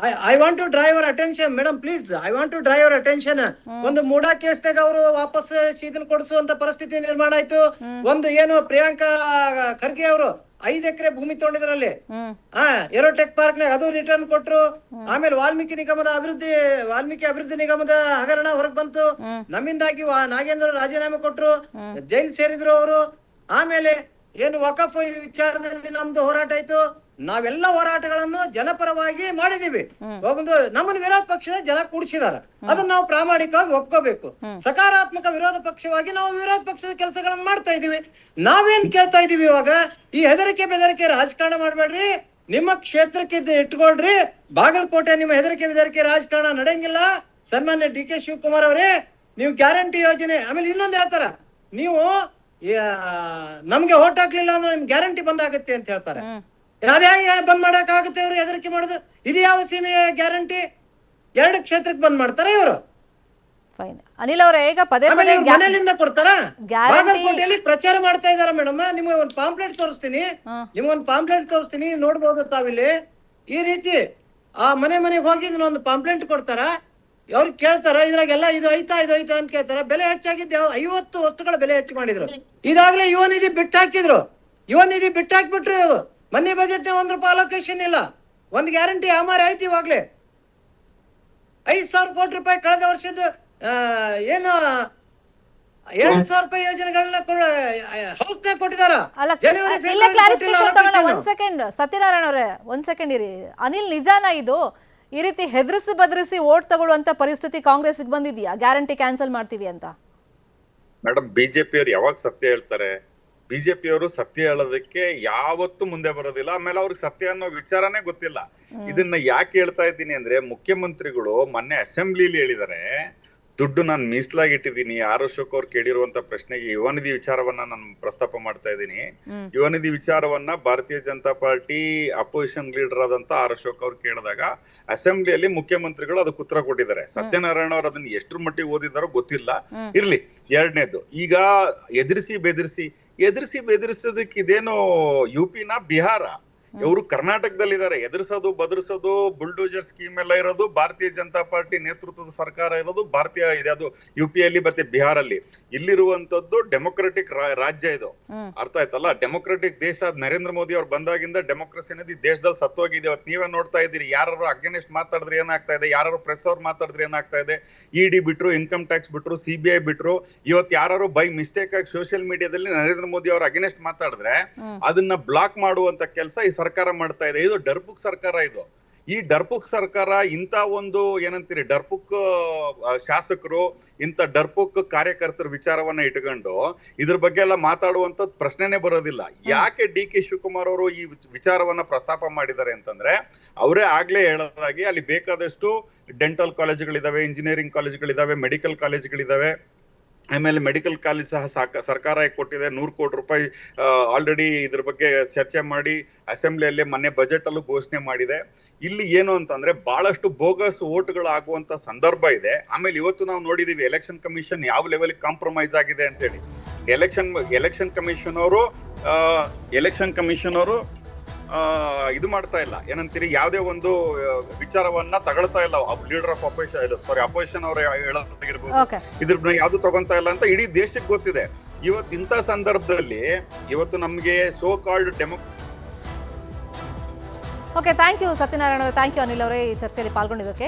I want to drive our attention madam, please I want to drive our attention. ಒಂದು ಮೂಡಾ ಕೇಸ್ನಾಗ ಅವರು ವಾಪಸ್ ಇದನ್ನ ಕೊಡಿಸುವಂತ ಪರಿಸ್ಥಿತಿ ನಿರ್ಮಾಣ ಆಯ್ತು. ಒಂದು ಏನು ಪ್ರಿಯಾಂಕಾ ಖರ್ಗೆ ಅವರು 5 ಎಕರೆ ಭೂಮಿ ತಗೊಂಡಿದ್ರಲ್ಲಿ ಏರೋಟೆಕ್ ಪಾರ್ಕ್ ನಾಗ ಅದು ರಿಟರ್ನ್ ಕೊಟ್ರು. ಆಮೇಲೆ ವಾಲ್ಮೀಕಿ ಅಭಿವೃದ್ಧಿ ನಿಗಮದ ಹಗರಣ ಹೊರಗ್ ಬಂತು. ನಮ್ಮಿಂದಾಗಿ ನಾಗೇಂದ್ರ ರಾಜೀನಾಮೆ ಕೊಟ್ರು, ಜೈಲ್ ಸೇರಿದ್ರು ಅವರು. ಆಮೇಲೆ ಏನು ವಕಫ್ ವಿಚಾರದಲ್ಲಿ ನಮ್ದು ಹೋರಾಟ ಆಯ್ತು. ನಾವೆಲ್ಲ ಹೋರಾಟಗಳನ್ನು ಜನಪರವಾಗಿ ಮಾಡಿದೀವಿ. ಒಂದು ನಮ್ಮನ್ನು ವಿರೋಧ ಪಕ್ಷದ ಜನ ಕೂಡಿಸಿದಾರೆ, ಅದನ್ನ ನಾವು ಪ್ರಾಮಾಣಿಕವಾಗಿ ಒಪ್ಕೋಬೇಕು. ಸಕಾರಾತ್ಮಕ ವಿರೋಧ ಪಕ್ಷವಾಗಿ ನಾವು ವಿರೋಧ ಪಕ್ಷದ ಕೆಲಸಗಳನ್ನು ಮಾಡ್ತಾ ಇದೀವಿ. ನಾವೇನ್ ಕೇಳ್ತಾ ಇದೀವಿ ಇವಾಗ, ಈ ಹೆದರಿಕೆ ಬೆದರಿಕೆ ರಾಜಕಾರಣ ಮಾಡ್ಬೇಡ್ರಿ, ನಿಮ್ಮ ಕ್ಷೇತ್ರಕ್ಕೆ ಇಟ್ಕೊಳ್ರಿ. ಬಾಗಲಕೋಟೆ ನಿಮ್ಮ ಹೆದರಿಕೆ ಬೆದರಿಕೆ ರಾಜಕಾರಣ ನಡೆಯಂಗಿಲ್ಲ. ಸನ್ಮಾನ್ಯ DK ಶಿವಕುಮಾರ್ ಅವರೇ, ನೀವು ಗ್ಯಾರಂಟಿ ಯೋಜನೆ, ಆಮೇಲೆ ಇನ್ನೊಂದು ಹೇಳ್ತಾರ, ನೀವು ನಮ್ಗೆ ಓಟ್ ಹಾಕ್ಲಿಲ್ಲ ಅಂದ್ರೆ ನಿಮ್ ಗ್ಯಾರಂಟಿ ಬಂದಾಗತ್ತೆ ಅಂತ ಹೇಳ್ತಾರೆ. ಅದೇ ಬಂದ್ ಮಾಡಕ್ ಆಗುತ್ತೆ? ಇವ್ರು ಹೆದರಿಕೆ ಮಾಡುದು ಇದು ಯಾವ ಸೀಮೆಯ ಗ್ಯಾರಂಟಿ? 2 ಕ್ಷೇತ್ರಕ್ಕೆ ಬಂದ್ ಮಾಡ್ತಾರ ಇವರು. ಫೈನ್. ಅನಿಲ್ ಅವರೇ, ಈಗ ಪದೇ ಪದೇ ಮನೆಯಿಂದ ಕೊಡ್ತಾರ. ಬಾಗಲಕೋಟೆಯಲ್ಲಿ ಪ್ರಚಾರ ಮಾಡ್ತಾ ಇದಾರೆ ಮೇಡಮ್. ನಿಮ್ಗೆ ಒಂದು ಪಾಂಪ್ಲೆಟ್ ತೋರಿಸ್ತೀನಿ, ನೋಡ್ಬೋದು ತಾವಿಲ್ಲಿ. ಈ ರೀತಿ ಆ ಮನೆಗೆ ಹೋಗಿ ಒಂದು ಪಾಂಪ್ಲೆಟ್ ಕೊಡ್ತಾರ. ಅವ್ರಿಗೆ ಕೇಳ್ತಾರ, ಇದ್ರಾಗೆಲ್ಲ ಇದು ಐತಾ ಅಂತ ಕೇಳ್ತಾರ. ಬೆಲೆ ಹೆಚ್ಚಾಗಿದ್ದು 50 ವಸ್ತುಗಳ ಬೆಲೆ ಹೆಚ್ಚು ಮಾಡಿದ್ರು. ಇದಾಗ್ಲೇ ಯುವ ನಿಧಿ ಬಿಟ್ಟಾಕಿದ್ರು. ಮೊನ್ನೆ ಬಜೆಟ್ ನ 1 ರೂಪಾಯಿ ಅಲೋಕೇಶನ್ ಇಲ್ಲ. ಒಂದು ಗ್ಯಾರಂಟಿ ಅಮಾರಿ ಆಯ್ತು. ಇವಾಗ್ಲೇ 5,000 ಕೋಟಿ ರೂಪಾಯಿ ಕಳೆದ ವರ್ಷದ ಏನು 7,000 ರೂಪಾಯಿ ಯೋಜನೆಗಳನ್ನ ಹೌಸ್ನಾಗ ಕೊಟ್ಟಿದಾರ. ಒಂದ್ ಸೆಕೆಂಡ್ ಸತ್ಯನಾರಾಯಣ ಅವರೇ, ಒಂದ್ ಸೆಕೆಂಡ್ ಇರಿ. ಅನಿಲ್, ನಿಜಾನ ಇದು? ಈ ರೀತಿ ಹೆದರಿಸಿ ಬದರಿಸಿ ಓಟ್ ತಗೊಳ್ಳುವಂತ ಪರಿಸ್ಥಿತಿ ಕಾಂಗ್ರೆಸ್ಗೆ ಬಂದಿದ್ಯಾ ಗ್ಯಾರಂಟಿ ಕ್ಯಾನ್ಸಲ್ ಮಾಡ್ತೀವಿ ಅಂತ? ಮೇಡಮ್, ಬಿಜೆಪಿ ಅವ್ರು ಯಾವಾಗ ಸತ್ಯ ಹೇಳ್ತಾರೆ? ಬಿಜೆಪಿ ಅವರು ಸತ್ಯ ಹೇಳೋದಕ್ಕೆ ಯಾವತ್ತೂ ಮುಂದೆ ಬರೋದಿಲ್ಲ. ಆಮೇಲೆ ಅವ್ರಿಗೆ ಸತ್ಯ ಅನ್ನೋ ವಿಚಾರನೇ ಗೊತ್ತಿಲ್ಲ. ಇದನ್ನ ಯಾಕೆ ಹೇಳ್ತಾ ಇದ್ದೀನಿ ಅಂದ್ರೆ, ಮುಖ್ಯಮಂತ್ರಿಗಳು ಮೊನ್ನೆ ಅಸೆಂಬ್ಲಿಲಿ ಹೇಳಿದ್ದಾರೆ, ದುಡ್ಡು ನಾನು ಮೀಸಲಾಗಿಟ್ಟಿದ್ದೀನಿ. ಆರ್ ಅಶೋಕ್ ಅವ್ರು ಕೇಳಿರುವಂತ ಪ್ರಶ್ನೆಗೆ ಯುವ ನಿಧಿ ವಿಚಾರವನ್ನ ನಾನು ಪ್ರಸ್ತಾಪ ಮಾಡ್ತಾ ಇದ್ದೀನಿ. ಯುವ ನಿಧಿ ವಿಚಾರವನ್ನ ಭಾರತೀಯ ಜನತಾ ಪಾರ್ಟಿ ಅಪೋಸಿಷನ್ ಲೀಡರ್ ಆದಂತ ಆರ್ ಅಶೋಕ್ ಅವ್ರು ಕೇಳಿದಾಗ ಅಸೆಂಬ್ಲಿಯಲ್ಲಿ ಮುಖ್ಯಮಂತ್ರಿಗಳು ಅದಕ್ಕೆ ಉತ್ತರ ಕೊಟ್ಟಿದ್ದಾರೆ. ಸತ್ಯನಾರಾಯಣ ಅವ್ರು ಅದನ್ನ ಎಷ್ಟ್ರ ಮಟ್ಟಿಗೆ ಓದಿದಾರೋ ಗೊತ್ತಿಲ್ಲ. ಇರ್ಲಿ. 2ನೇದು, ಈಗ ಎದುರಿಸಿ ಬೆದರಿಸೋದಕ್ಕೆ ಇದೇನೋ UP-ನ ಬಿಹಾರ? ಇವರು ಕರ್ನಾಟಕದಲ್ಲಿದ್ದಾರೆ. ಎದುರಿಸೋದು ಬದರಿಸೋದು ಬುಲ್ಡೋಜರ್ ಸ್ಕೀಮ್ ಎಲ್ಲ ಇರೋದು ಭಾರತೀಯ ಜನತಾ ಪಾರ್ಟಿ ನೇತೃತ್ವದ ಸರ್ಕಾರ ಇರೋದು ಅದು UP-ಯಲ್ಲಿ ಮತ್ತೆ ಬಿಹಾರಲ್ಲಿ. ಇಲ್ಲಿರುವಂತದ್ದು ಡೆಮೊಕ್ರೆಟಿಕ್ ರಾಜ್ಯ ಇದು. ಅರ್ಥ ಆಯ್ತಲ್ಲ? ಡೆಮೊಕ್ರೆಟಿಕ್ ದೇಶ. ನರೇಂದ್ರ ಮೋದಿ ಅವ್ರು ಬಂದಾಗಿಂದ ಡೆಮೊಕ್ರಸಿ ಅನ್ನೋದು ದೇಶದಲ್ಲಿ ಸತ್ತೋಗಿದೆ. ಇವತ್ತು ನೀವೇ ನೋಡ್ತಾ ಇದ್ದೀರಿ, ಯಾರು ಅಗೇನೆಸ್ಟ್ ಮಾತಾಡಿದ್ರೆ ಏನಾಗ್ತಾ ಇದೆ, ಯಾರು ಪ್ರೆಸ್ ಅವ್ರು ಮಾತಾಡಿದ್ರೆ ಏನಾಗ್ತಾ ಇದೆ. ED ಬಿಟ್ರು, ಇನ್ಕಮ್ ಟ್ಯಾಕ್ಸ್ ಬಿಟ್ರು, CBI ಬಿಟ್ರು. ಇವತ್ತು ಯಾರು ಬೈ ಮಿಸ್ಟೇಕ್ ಆಗಿ ಸೋಷಿಯಲ್ ಮೀಡಿಯಾದಲ್ಲಿ ನರೇಂದ್ರ ಮೋದಿ ಅವ್ರು ಅಗೇನೆಸ್ಟ್ ಮಾತಾಡಿದ್ರೆ ಅದನ್ನ ಬ್ಲಾಕ್ ಮಾಡುವಂತ ಕೆಲಸ ಈ ಸರ್ಕಾರ ಮಾಡ್ತಾ ಇದೆ. ಇದು ಡರ್ಬುಕ್ ಸರ್ಕಾರ. ಇದು ಈ ಡರ್ಪುಕ್ ಸರ್ಕಾರ ಇಂಥ ಒಂದು ಏನಂತೀರಿ ಡರ್ಪುಕ್ ಶಾಸಕರು ಇಂಥ ಡರ್ಪುಕ್ ಕಾರ್ಯಕರ್ತರ ವಿಚಾರವನ್ನ ಇಟ್ಕೊಂಡು ಇದ್ರ ಬಗ್ಗೆ ಎಲ್ಲ ಮಾತಾಡುವಂತ ಪ್ರಶ್ನೆನೇ ಬರೋದಿಲ್ಲ. ಯಾಕೆ DK ಶಿವಕುಮಾರ್ ಅವರು ಈ ವಿಚಾರವನ್ನ ಪ್ರಸ್ತಾಪ ಮಾಡಿದ್ದಾರೆ ಅಂತಂದ್ರೆ, ಅವರೇ ಆಗ್ಲೇ ಹೇಳೋದಾಗಿ ಅಲ್ಲಿ ಬೇಕಾದಷ್ಟು ಡೆಂಟಲ್ ಕಾಲೇಜುಗಳಿದಾವೆ, ಇಂಜಿನಿಯರಿಂಗ್ ಕಾಲೇಜುಗಳಿದಾವೆ, ಮೆಡಿಕಲ್ ಕಾಲೇಜುಗಳಿದಾವೆ. ಆಮೇಲೆ ಮೆಡಿಕಲ್ ಕಾಲೇಜ್ ಸಹ ಸರ್ಕಾರ ಕೊಟ್ಟಿದೆ. 100 ಕೋಟಿ ರೂಪಾಯಿ ಆಲ್ರೆಡಿ ಇದ್ರ ಬಗ್ಗೆ ಚರ್ಚೆ ಮಾಡಿ ಅಸೆಂಬ್ಲಿಯಲ್ಲಿ ಮೊನ್ನೆ ಬಜೆಟ್ ಅಲ್ಲೂ ಘೋಷಣೆ ಮಾಡಿದೆ. ಇಲ್ಲಿ ಏನು ಅಂತಂದ್ರೆ ಬಹಳಷ್ಟು ಬೋಗಸ್ ಓಟ್ಗಳು ಆಗುವಂತ ಸಂದರ್ಭ ಇದೆ. ಆಮೇಲೆ ಇವತ್ತು ನಾವು ನೋಡಿದೀವಿ ಎಲೆಕ್ಷನ್ ಕಮಿಷನ್ ಯಾವ ಲೆವೆಲ್ ಕಾಂಪ್ರಮೈಸ್ ಆಗಿದೆ ಅಂತ ಹೇಳಿ. ಎಲೆಕ್ಷನ್ ಕಮಿಷನ್ ಅವರು ಇದು ಮಾಡ್ತಾ ಇಲ್ಲ, ಏನಂತೀರಿ, ಯಾವುದೇ ಒಂದು ವಿಚಾರವನ್ನ ತಗೊಳ್ತಾ ಇಲ್ಲ. ಲೀಡರ್ ಆಫ್ ಅಪೋಸಿಷನ್ ಅವರು ಹೇಳೋದಾಗಿರ್ಬೋದು, ಇದ್ರ ಯಾವ್ದು ತಗೊಂತಾ ಇಲ್ಲ ಅಂತ ಇಡೀ ದೇಶಕ್ಕೆ ಗೊತ್ತಿದೆ. ಇವತ್ತು ಇಂಥ ಸಂದರ್ಭದಲ್ಲಿ ಇವತ್ತು ನಮ್ಗೆ so called okay, thank you Satyanarayana ಅವರೇ, ಥ್ಯಾಂಕ್ ಯು ಅನಿಲ್ ಅವರೇ ಈ ಚರ್ಚೆಯಲ್ಲಿ ಪಾಲ್ಗೊಂಡಿದ್ದಕ್ಕೆ.